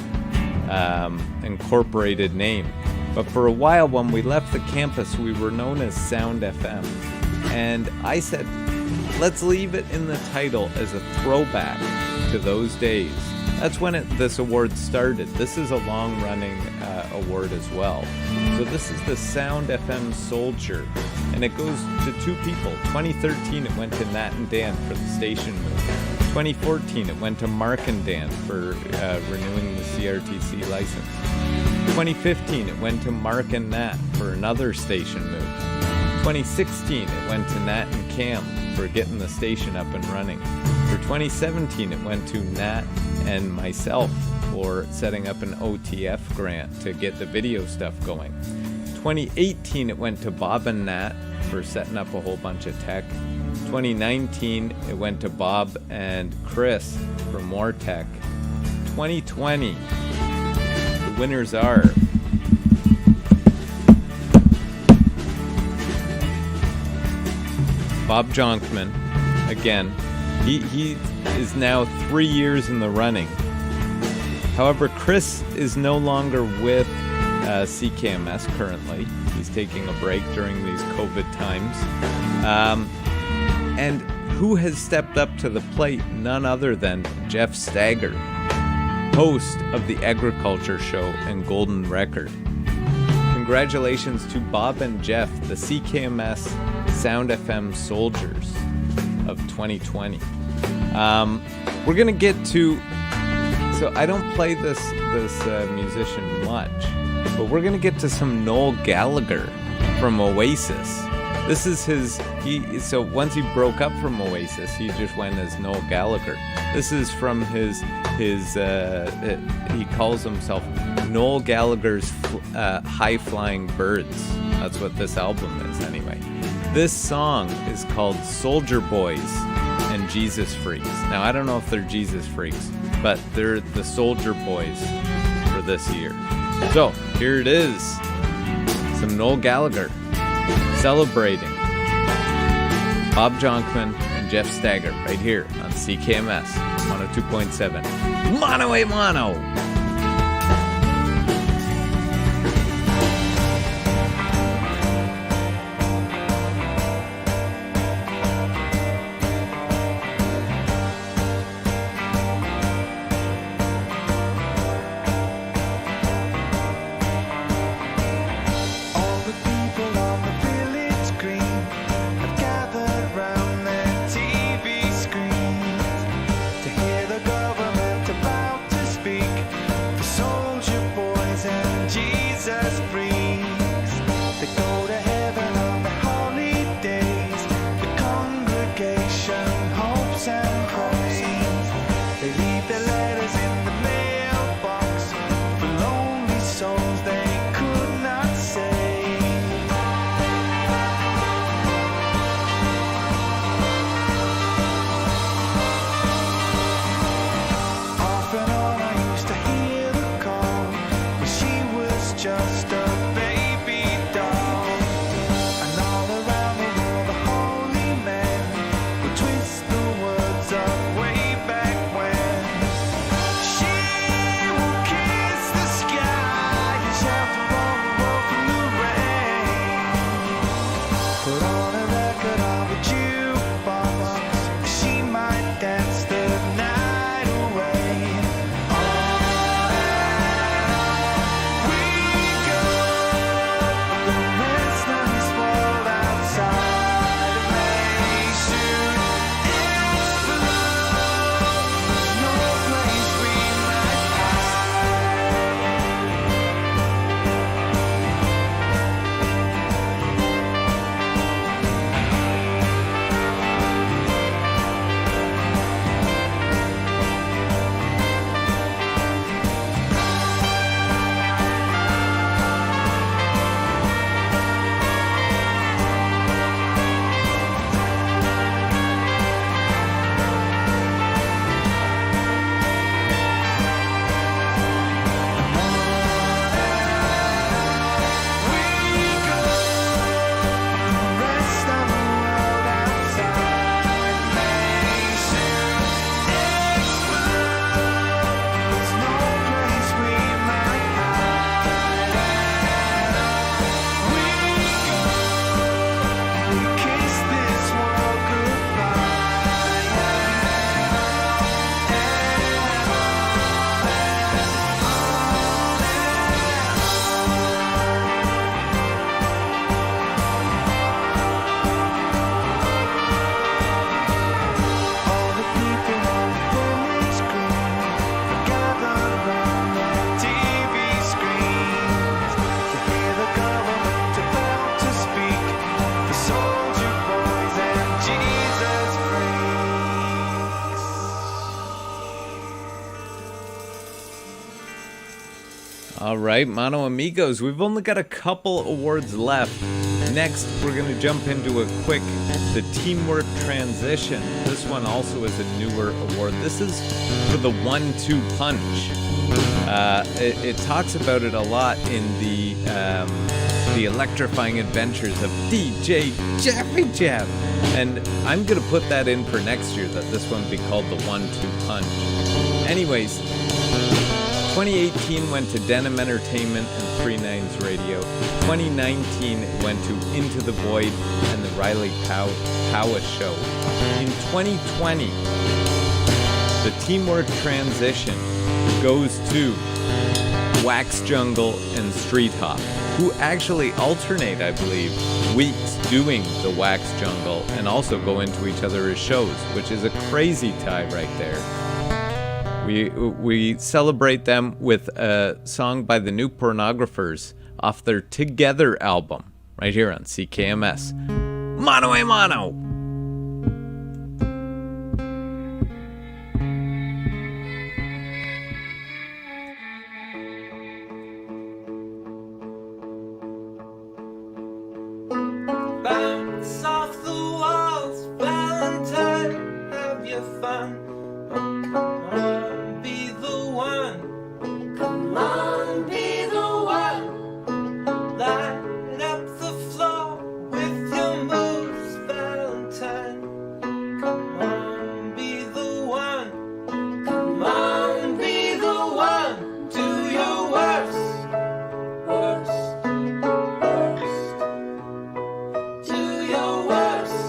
incorporated name. But for a while, when we left the campus, we were known as Sound FM. And I said, let's leave it in the title as a throwback to those days. That's when this award started. This is a long-running award as well. So this is the Sound FM Soldier, and it goes to 2 people. 2013, it went to Nat and Dan for the station move. 2014, it went to Mark and Dan for renewing the CRTC license. 2015, it went to Mark and Nat for another station move. 2016, it went to Nat and Cam for getting the station up and running. For 2017, it went to Nat and myself for setting up an OTF grant to get the video stuff going. 2018, it went to Bob and Nat for setting up a whole bunch of tech. 2019, it went to Bob and Chris for more tech. 2020, the winners are Bob Jonkman, again. He is now 3 years in the running. However, Chris is no longer with CKMS currently. He's taking a break during these COVID times. And who has stepped up to the plate? None other than Jeff Stagger, host of the Agriculture Show and Golden Record. Congratulations to Bob and Jeff, the CKMS Sound FM Soldiers of 2020. We're gonna get to, so I don't play this musician much, but we're gonna get to some Noel Gallagher from Oasis. This is so once he broke up from Oasis, he just went as Noel Gallagher. This is from his he calls himself Noel Gallagher's High Flying Birds. That's what this album is anyway. This song is called Soldier Boys and Jesus Freaks. Now, I don't know if they're Jesus Freaks, but they're the Soldier Boys for this year. So, here it is. Some Noel Gallagher celebrating Bob Jonkman and Jeff Stagger right here on CKMS 102.7. Mono a Mono! Twist the words of way back when she All right, Mono Amigos, we've only got a couple awards left. Next, we're going to jump into a quick, the Teamwork Transition. This one also is a newer award. This is for the 1-2 punch. It talks about it a lot in the electrifying adventures of DJ Jeffy Jeff. And I'm going to put that in for next year, that this one be called the 1-2 punch. Anyways, 2018 went to Denim Entertainment and 3 Nines Radio. 2019 went to Into the Void and the Riley Powa Show. In 2020, the Teamwork Transition goes to Wax Jungle and Street Hop, who actually alternate, I believe, weeks doing the Wax Jungle and also go into each other's shows, which is a crazy tie right there. We celebrate them with a song by the New Pornographers off their Together album, right here on CKMS. Mano a mano! Bounce off the walls, Valentine, have your fun. Come on, be the one. Come on, be the one. Light up the floor with your moves, Valentine. Come on, be the one. Come on, be the one. Do your worst. Do your worst.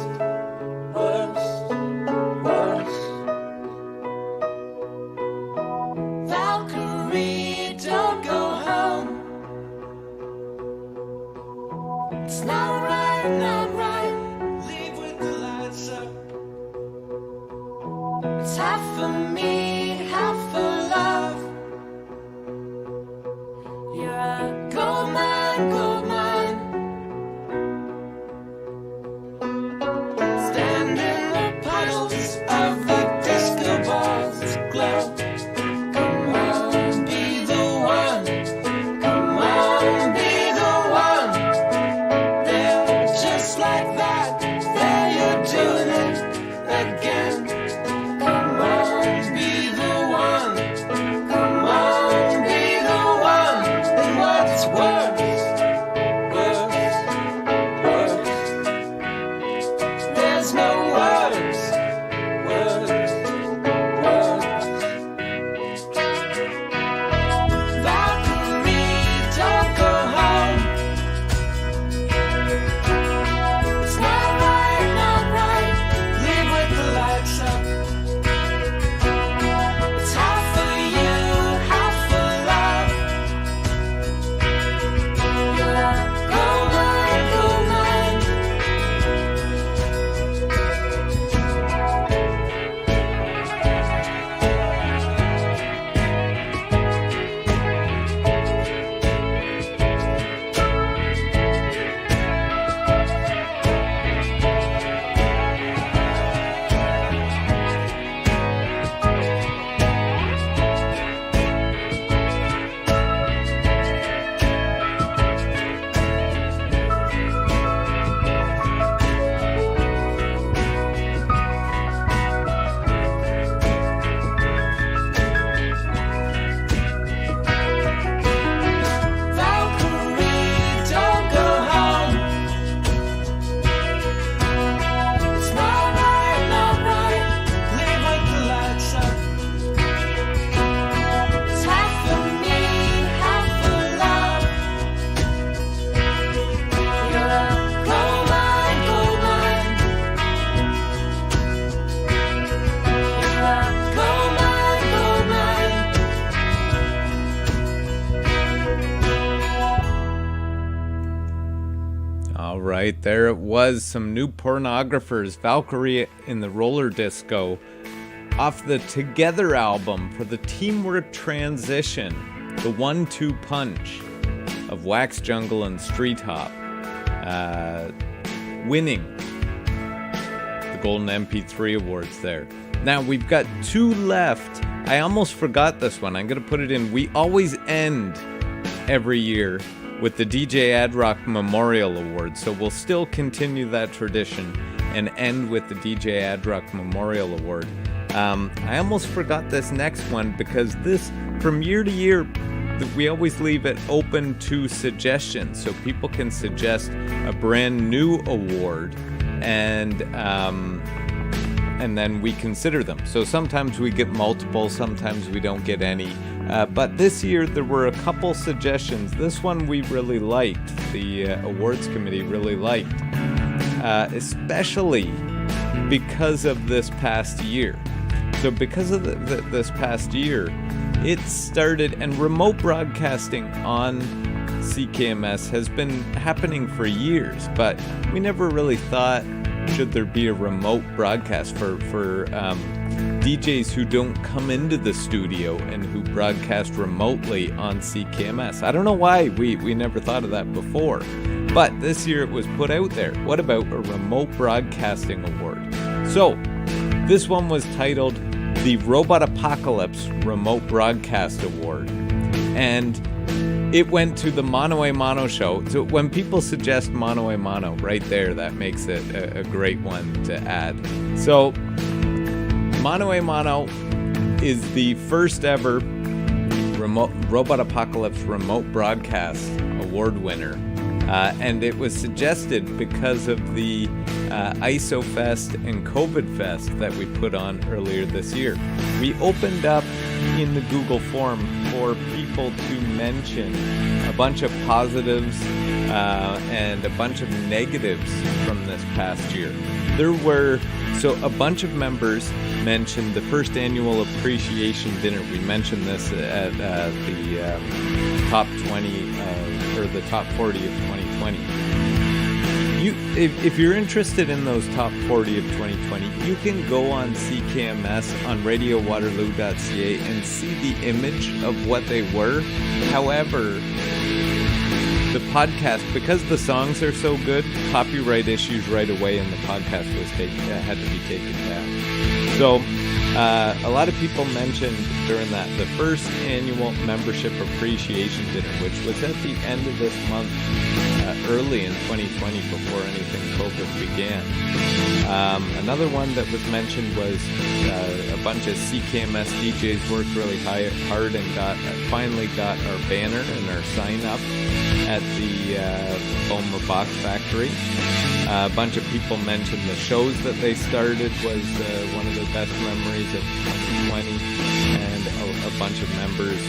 Valkyrie, don't go home. It's not right, not right. Leave with the lights up. It's half for me, half for love. You're a gold mine, gold mine. Stand in the puddles of the disco balls glow. Come on, be the one. Come on, be the one. They're just like that. There you're doing it again. Come on, be the one. Come on, be the one. And what's worse, there's no words, Valkyrie, don't go home. It's not right, not right. Leave with the lights up. It's half for you, half for love. You're a gold mine, gold mine. Valkyrie, don't go home. It's not right, not right. Leave with the lights up. It's half for me, half for love. You're a gold mine, gold mine. You're a gold mine, gold mine. All right, there it was, some New Pornographers, Valkyrie in the Roller Disco, off the Together album for the Teamwork Transition, the 1-2 punch of Wax Jungle and Street Hop, winning the Golden MP3 Awards there. Now, we've got 2 left. I almost forgot this one. I'm going to put it in. We always end every year with the DJ Ad Rock Memorial Award. So we'll still continue that tradition and end with the DJ Ad Rock Memorial Award. I almost forgot this next one because this, from year to year, we always leave it open to suggestions. So people can suggest a brand new award and then we consider them. So sometimes we get multiple, sometimes we don't get any. But this year there were a couple suggestions. This one we really liked, the awards committee really liked, especially because of this past year. So because of this past year, it started, and remote broadcasting on CKMS has been happening for years, but we never really thought, should there be a remote broadcast for DJs who don't come into the studio and who broadcast remotely on CKMS. I don't know why we never thought of that before, but this year it was put out there. What about a remote broadcasting award? So this one was titled the Robot Apocalypse Remote Broadcast Award, and it went to the Mano a Mano show. So when people suggest Mano a Mano, right there, that makes it a great one to add. So Mano a Mano is the first ever Robot Apocalypse Remote Broadcast Award winner. And it was suggested because of the ISO Fest and COVID Fest that we put on earlier this year. We opened up in the Google form for people to mention a bunch of positives and a bunch of negatives from this past year. There were, so a bunch of members mentioned the first annual appreciation dinner. We mentioned this at the top 20 or the top 40 of 2020. If you're interested in those top 40 of 2020, you can go on CKMS on radiowaterloo.ca and see the image of what they were. However, the podcast, because the songs are so good, copyright issues right away, and the podcast was had to be taken down. So a lot of people mentioned during that the first annual membership appreciation dinner, which was at the end of this month, early in 2020, before anything COVID began. Another one that was mentioned was a bunch of CKMS DJs worked really hard and finally got our banner and our sign up at the Boma Box Factory. A bunch of people mentioned the shows that they started was one of their best memories of 2020, and a bunch of members,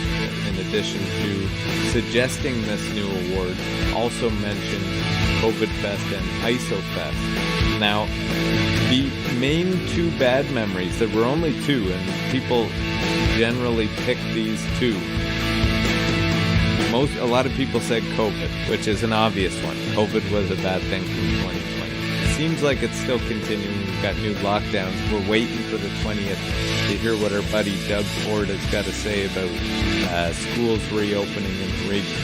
in addition to suggesting this new award, also mentioned COVID Fest and ISO Fest. Now, the main two bad memories, there were only two, and people generally pick these two. A lot of people said COVID, which is an obvious one. COVID was a bad thing from 2020. It seems like it's still continuing. We've got new lockdowns. We're waiting for the 20th to hear what our buddy Doug Ford has got to say about schools reopening in the region.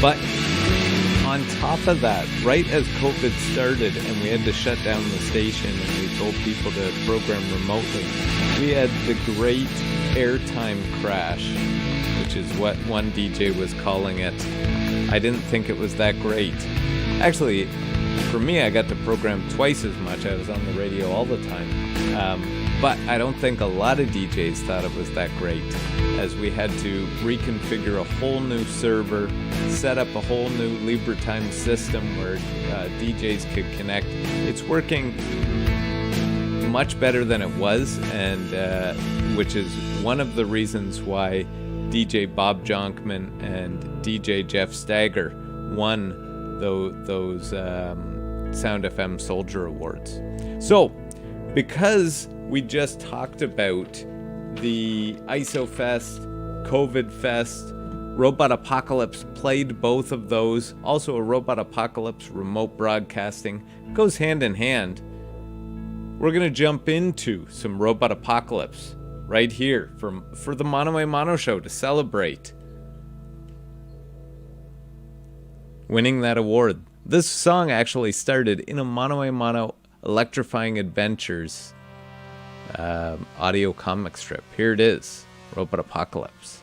But on top of that, right as COVID started and we had to shut down the station and we told people to program remotely, we had the great airtime crash, which is what one DJ was calling it. I didn't think it was that great. Actually, for me, I got to program twice as much. I was on the radio all the time. But I don't think a lot of DJs thought it was that great, as we had to reconfigure a whole new server, set up a whole new LibreTime system where DJs could connect. It's working much better than it was, and which is one of the reasons why DJ Bob Jonkman and DJ Jeff Stagger won those Sound FM Soldier Awards. So, because we just talked about the ISO Fest, COVID Fest, Robot Apocalypse played both of those. Also, a Robot Apocalypse remote broadcasting goes hand in hand. We're going to jump into some Robot Apocalypse right here for the Mano a Mano show to celebrate winning that award. This song actually started in a Mano a Mano Electrifying Adventures audio comic strip. Here it is, Robot Apocalypse.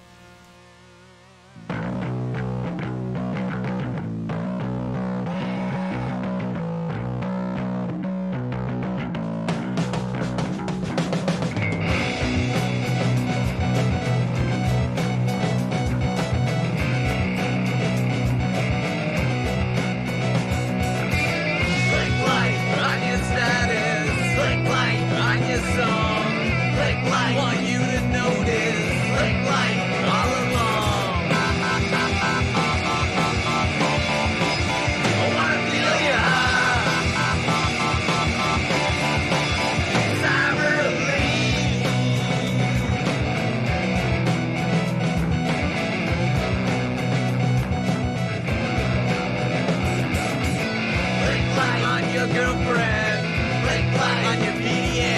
girlfriend. Click like on your PDA.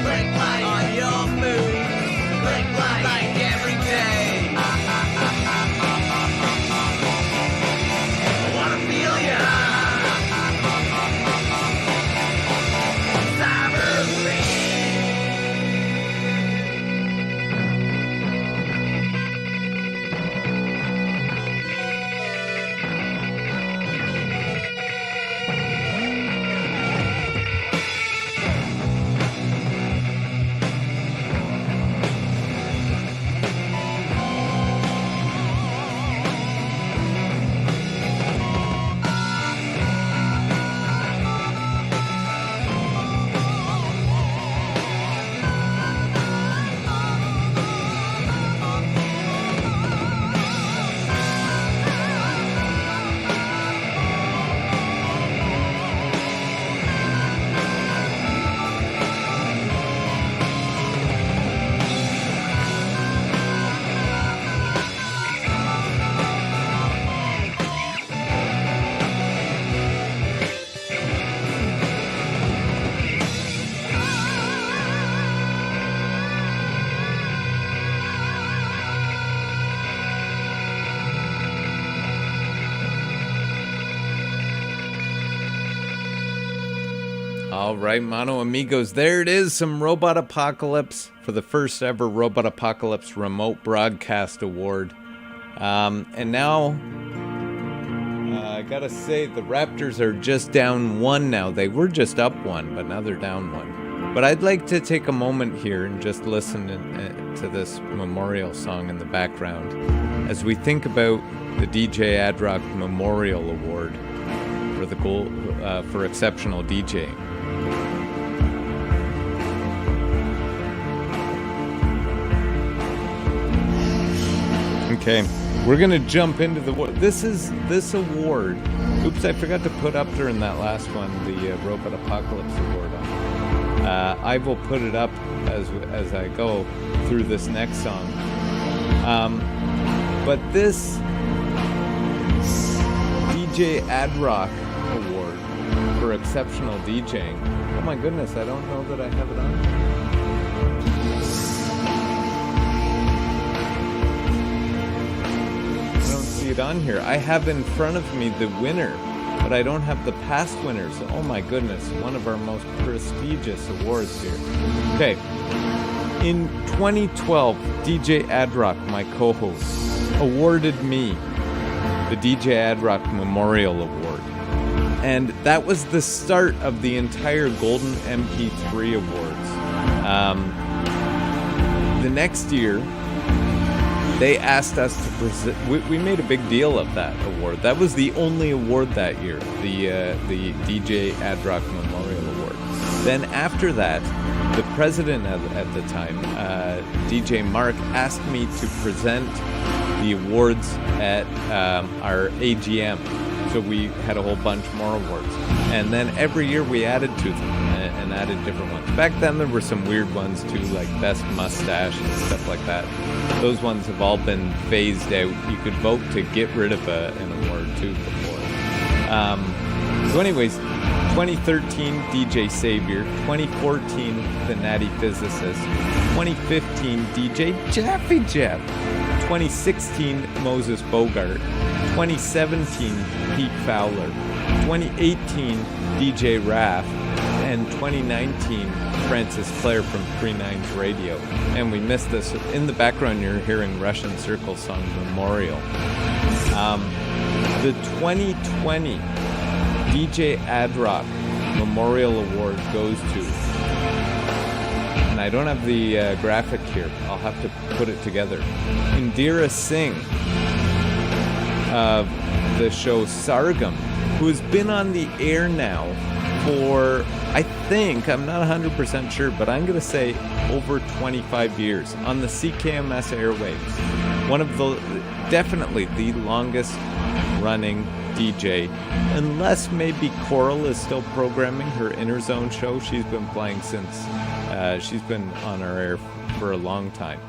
Click like on your food. Click like every day. I wanna feel ya. All right, Mono Amigos, there it is, some Robot Apocalypse for the first ever Robot Apocalypse Remote Broadcast Award. And now, I gotta say, the Raptors are just down 1 now. They were just up 1, but now they're down 1. But I'd like to take a moment here and just listen to this memorial song in the background as we think about the DJ Adrock Memorial Award for the for exceptional DJing. Okay, we're gonna jump into the award. This award. Oops, I forgot to put up during that last one the Robot Apocalypse Award on. I will put it up as I go through this next song. But this DJ Adrock Award for exceptional DJing. Oh my goodness, I don't know that I have it on. It on here. I have in front of me the winner, but I don't have the past winners. Oh my goodness, one of our most prestigious awards here. Okay, in 2012, DJ Adrock, my co-host, awarded me the DJ Adrock Memorial Award, and that was the start of the entire Golden MP3 Awards. The next year, they asked us to present. We made a big deal of that award. That was the only award that year, the DJ Adrock Memorial Award. Then after that, the president at the time, DJ Mark, asked me to present the awards at our AGM. So we had a whole bunch more awards. And then every year we added to them and added different ones. Back then there were some weird ones too, like Best Mustache and stuff like that. Those ones have all been phased out. You could vote to get rid of an award too before. So anyways, 2013 DJ Savior, 2014 The Natty Physicist, 2015 DJ Jaffy Jeff, 2016 Moses Bogart, 2017 Pete Fowler, 2018 DJ Raff, and 2019 Francis Clare from 39's Radio. And we missed this. In the background you're hearing Russian Circle song Memorial. The 2020 DJ Adrock Memorial Award goes to, and I don't have the graphic here, I'll have to put it together, Indira Singh of the show Sargam, who has been on the air now for, I think, I'm not 100% sure, but I'm going to say over 25 years on the CKMS airwaves. One of the, definitely the longest running DJ, unless maybe Coral is still programming her Inner Zone show. She's been playing since, she's been on our air for a long time.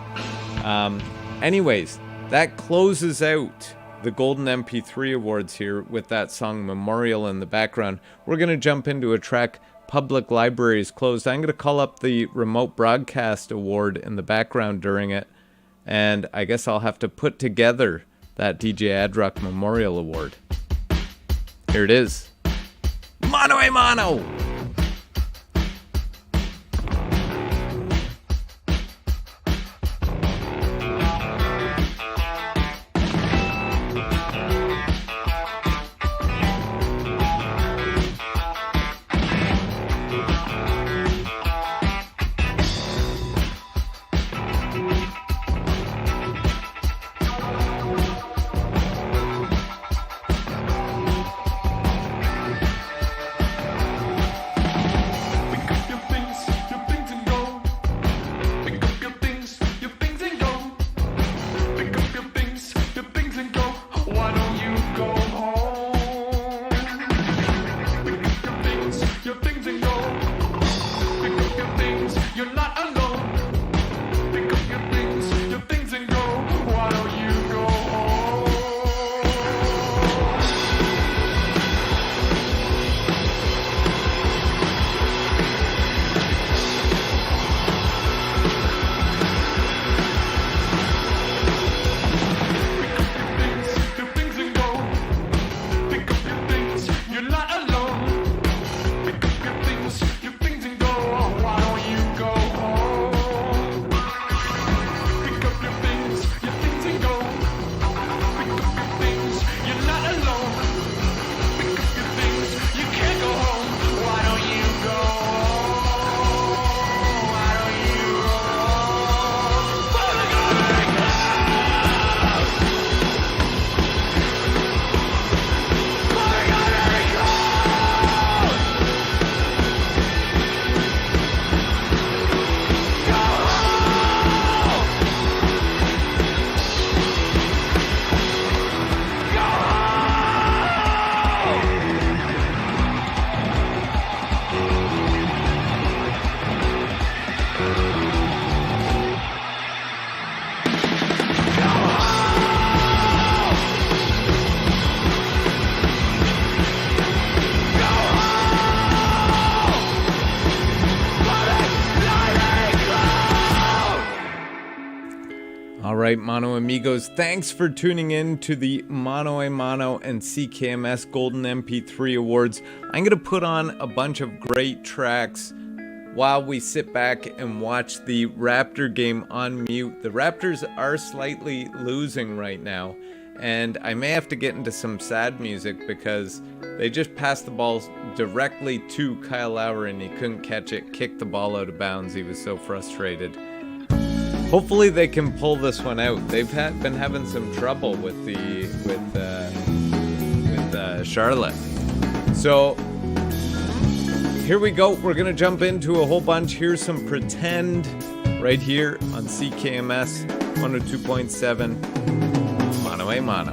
Anyways, that closes out the Golden MP3 Awards here with that song Memorial in the background. We're going to jump into a track, Public Libraries Closed. I'm going to call up the Remote Broadcast Award in the background during it, and I guess I'll have to put together that DJ Adrock Memorial Award. Here it is. Mano a mano! Alright, Mono Amigos, thanks for tuning in to the Mono a Mono and CKMS Golden MP3 Awards. I'm going to put on a bunch of great tracks while we sit back and watch the Raptor game on mute. The Raptors are slightly losing right now, and I may have to get into some sad music because they just passed the ball directly to Kyle Lowry and he couldn't catch it, kicked the ball out of bounds. He was so frustrated. Hopefully they can pull this one out. They've been having some trouble with Charlotte. So here we go. We're gonna jump into a whole bunch. Here's some Pretend right here on CKMS 102.7 Mono a Mono.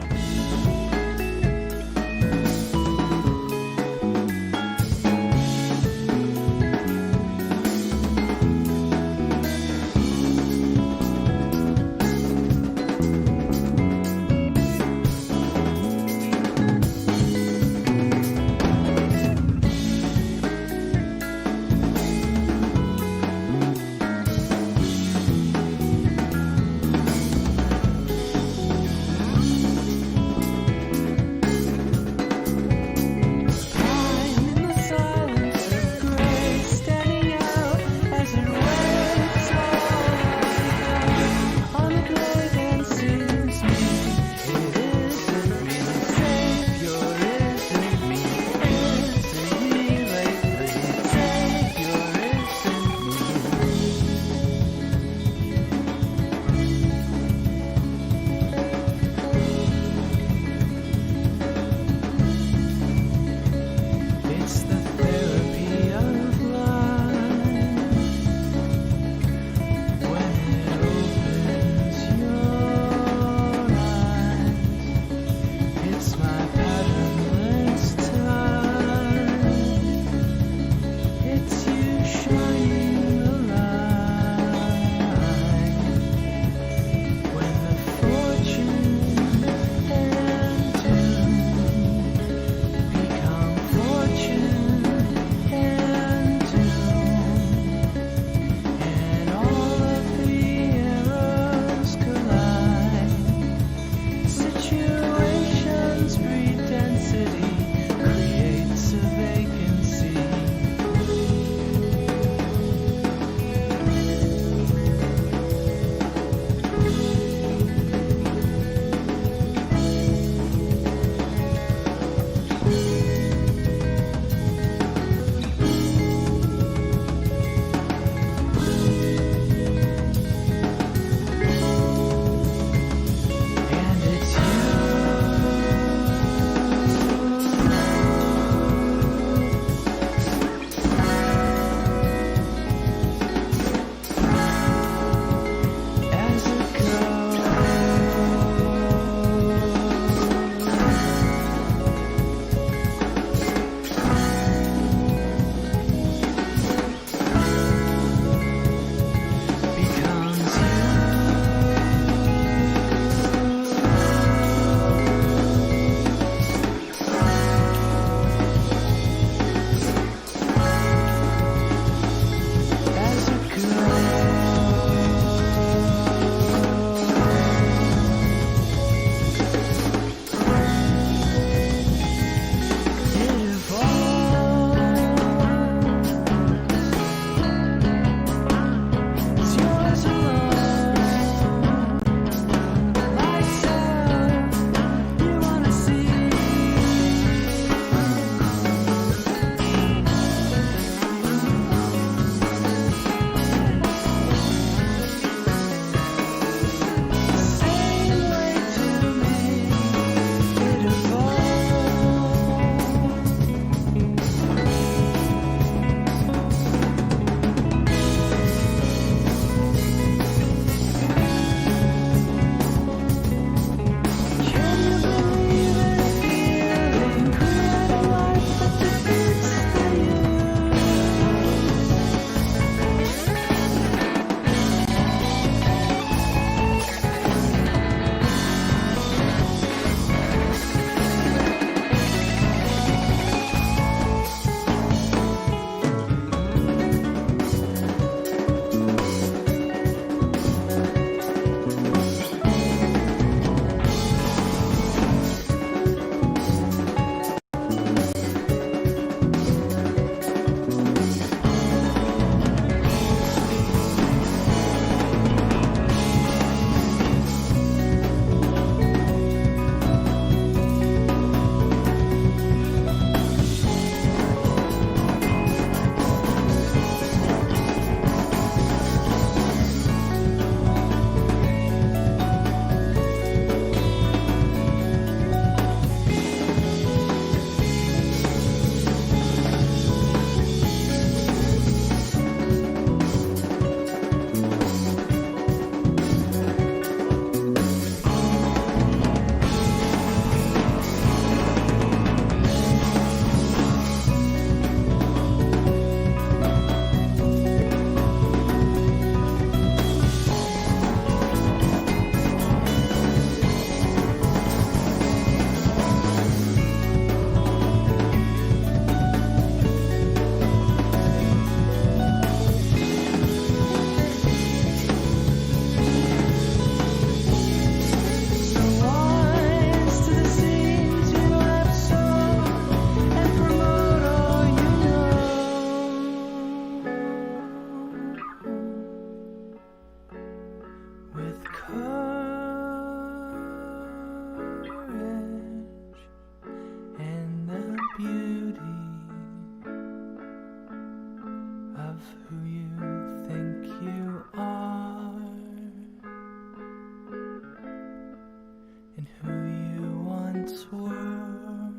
who you once were.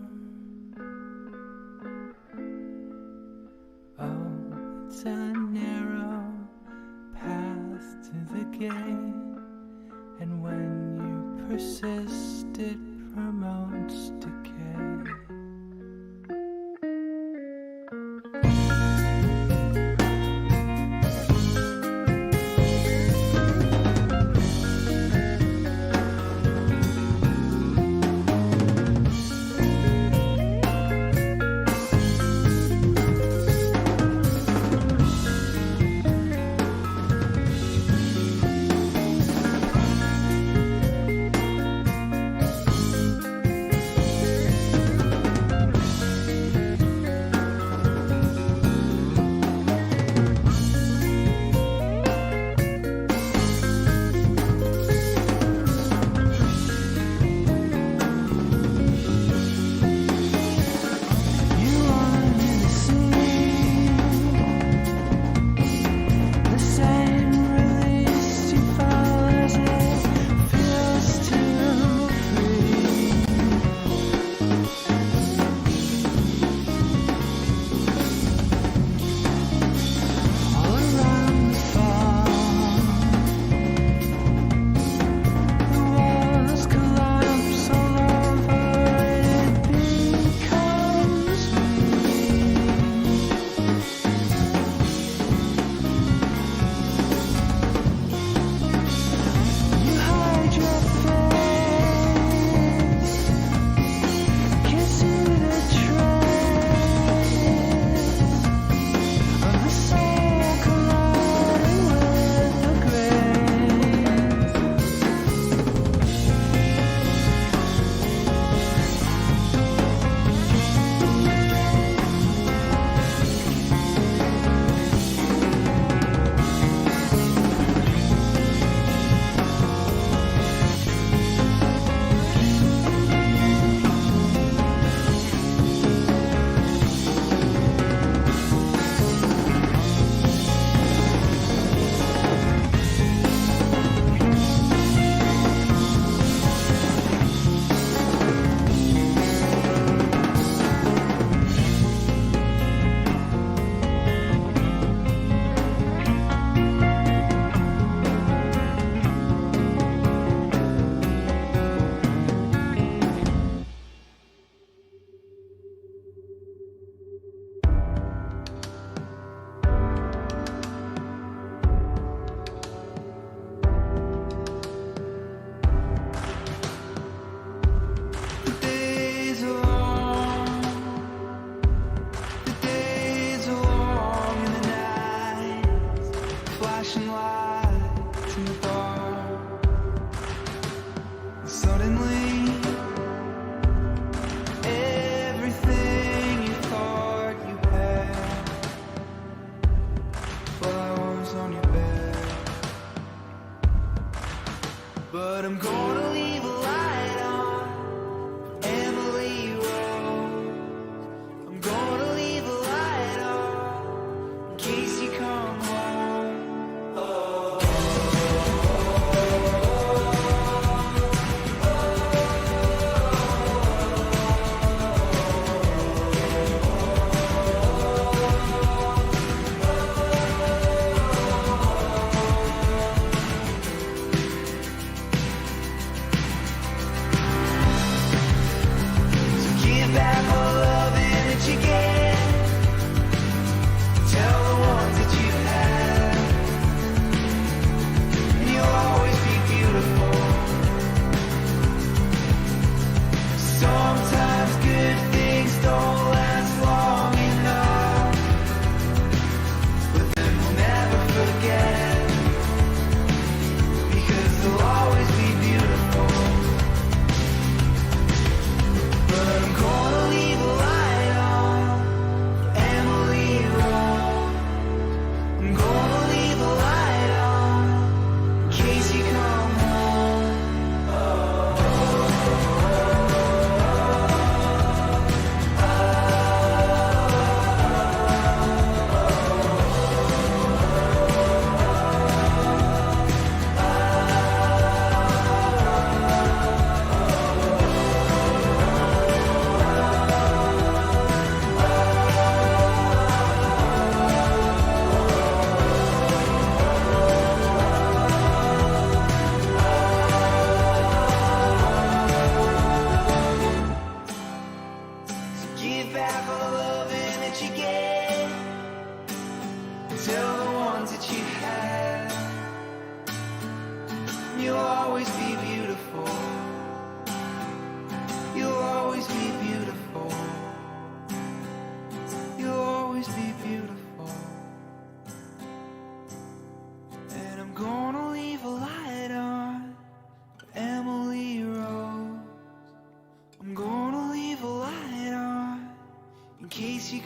Oh, it's a narrow path to the gate, and when you persist, it promotes decay.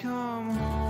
come home.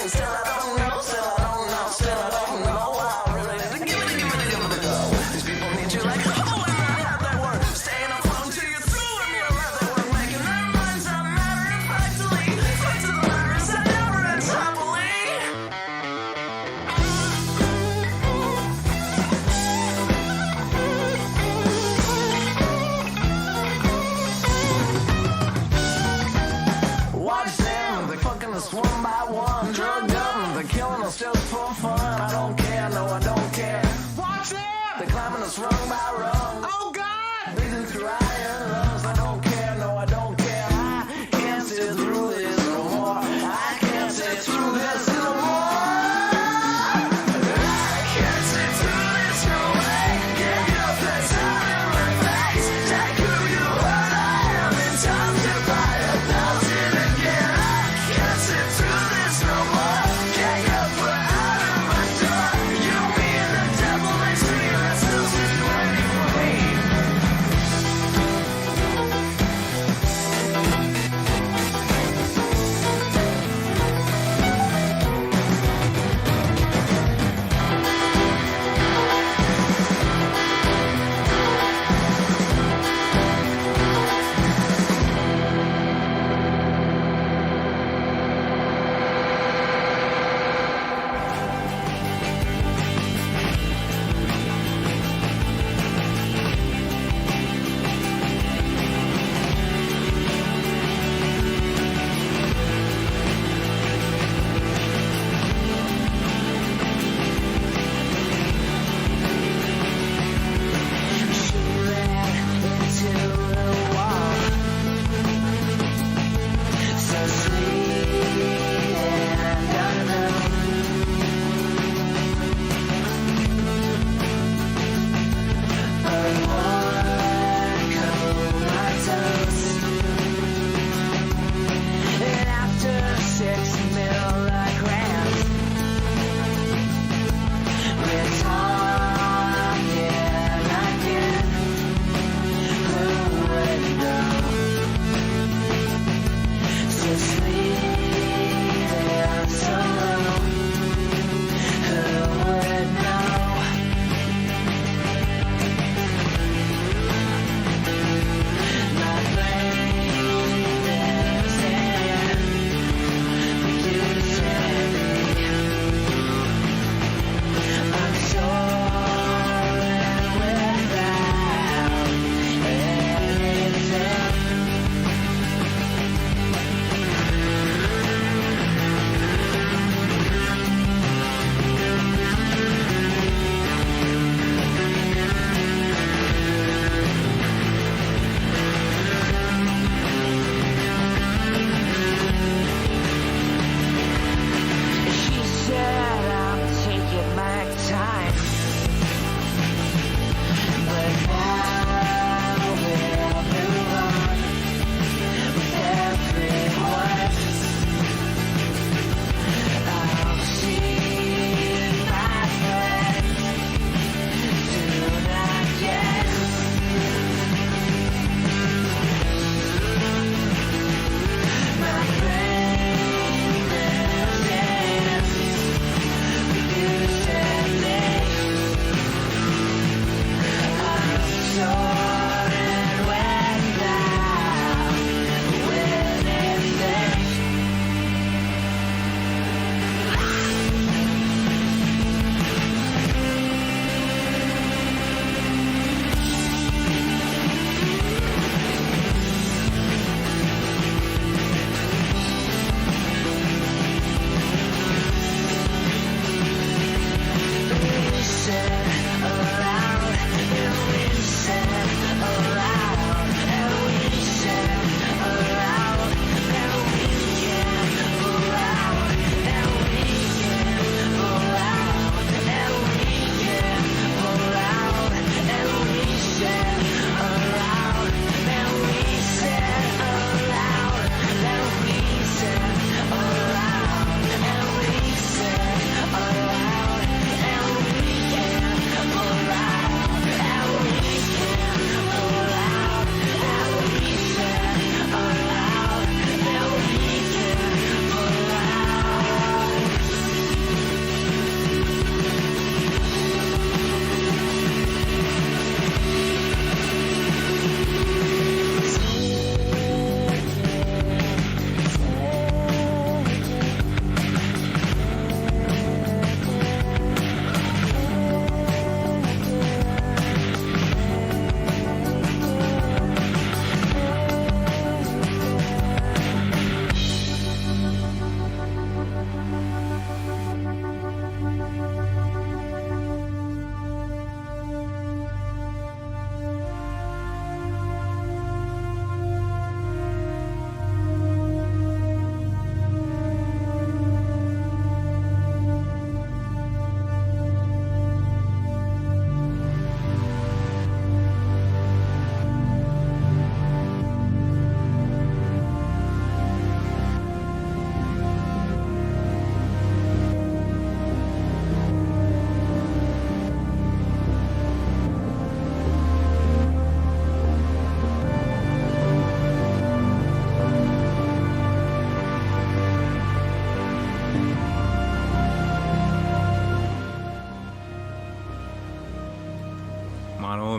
scene. Still I don't know, still I don't know, still I don't know. I really need to give it a go. These people need you like, oh, and I have that work. Staying on phone till you're through and you'll have that work. Making their minds up matter of factly. Fight to the virus and never ends happily. Watch them, they're fucking us one by one. Drug government, they're killing us just for fun. I don't care, no, I don't care. Watch them, they're climbing us rung by rung. Oh God, breathing through iron lungs. I don't care, no, I don't care. I can't sit through this no more. I can't sit through this no more. I can't sit through this no way. Get your face out of my face. Take who you are, I am in time to buy 1,000 again. I can't sit through this no more. Get your foot out of my door.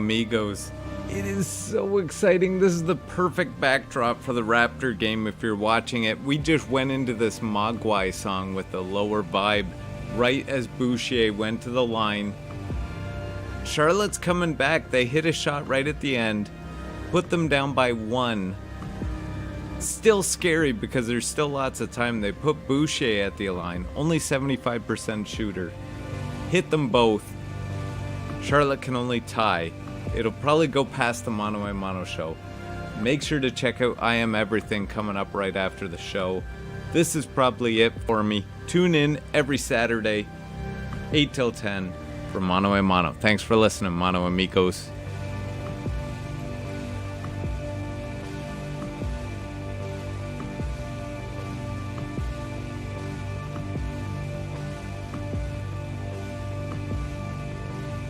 amigos. It is so exciting. This is the perfect backdrop for the Raptor game if you're watching it. We just went into this Mogwai song with the lower vibe right as Boucher went to the line. Charlotte's coming back. They hit a shot right at the end. Put them down by 1. Still scary because there's still lots of time. They put Boucher at the line. Only 75% shooter. Hit them both. Charlotte can only tie. It'll probably go past the Mono a Mono show. Make sure to check out I Am Everything coming up right after the show. This is probably it for me. Tune in every Saturday, 8 till 10 for Mono a Mono. Thanks for listening, Mono Amigos.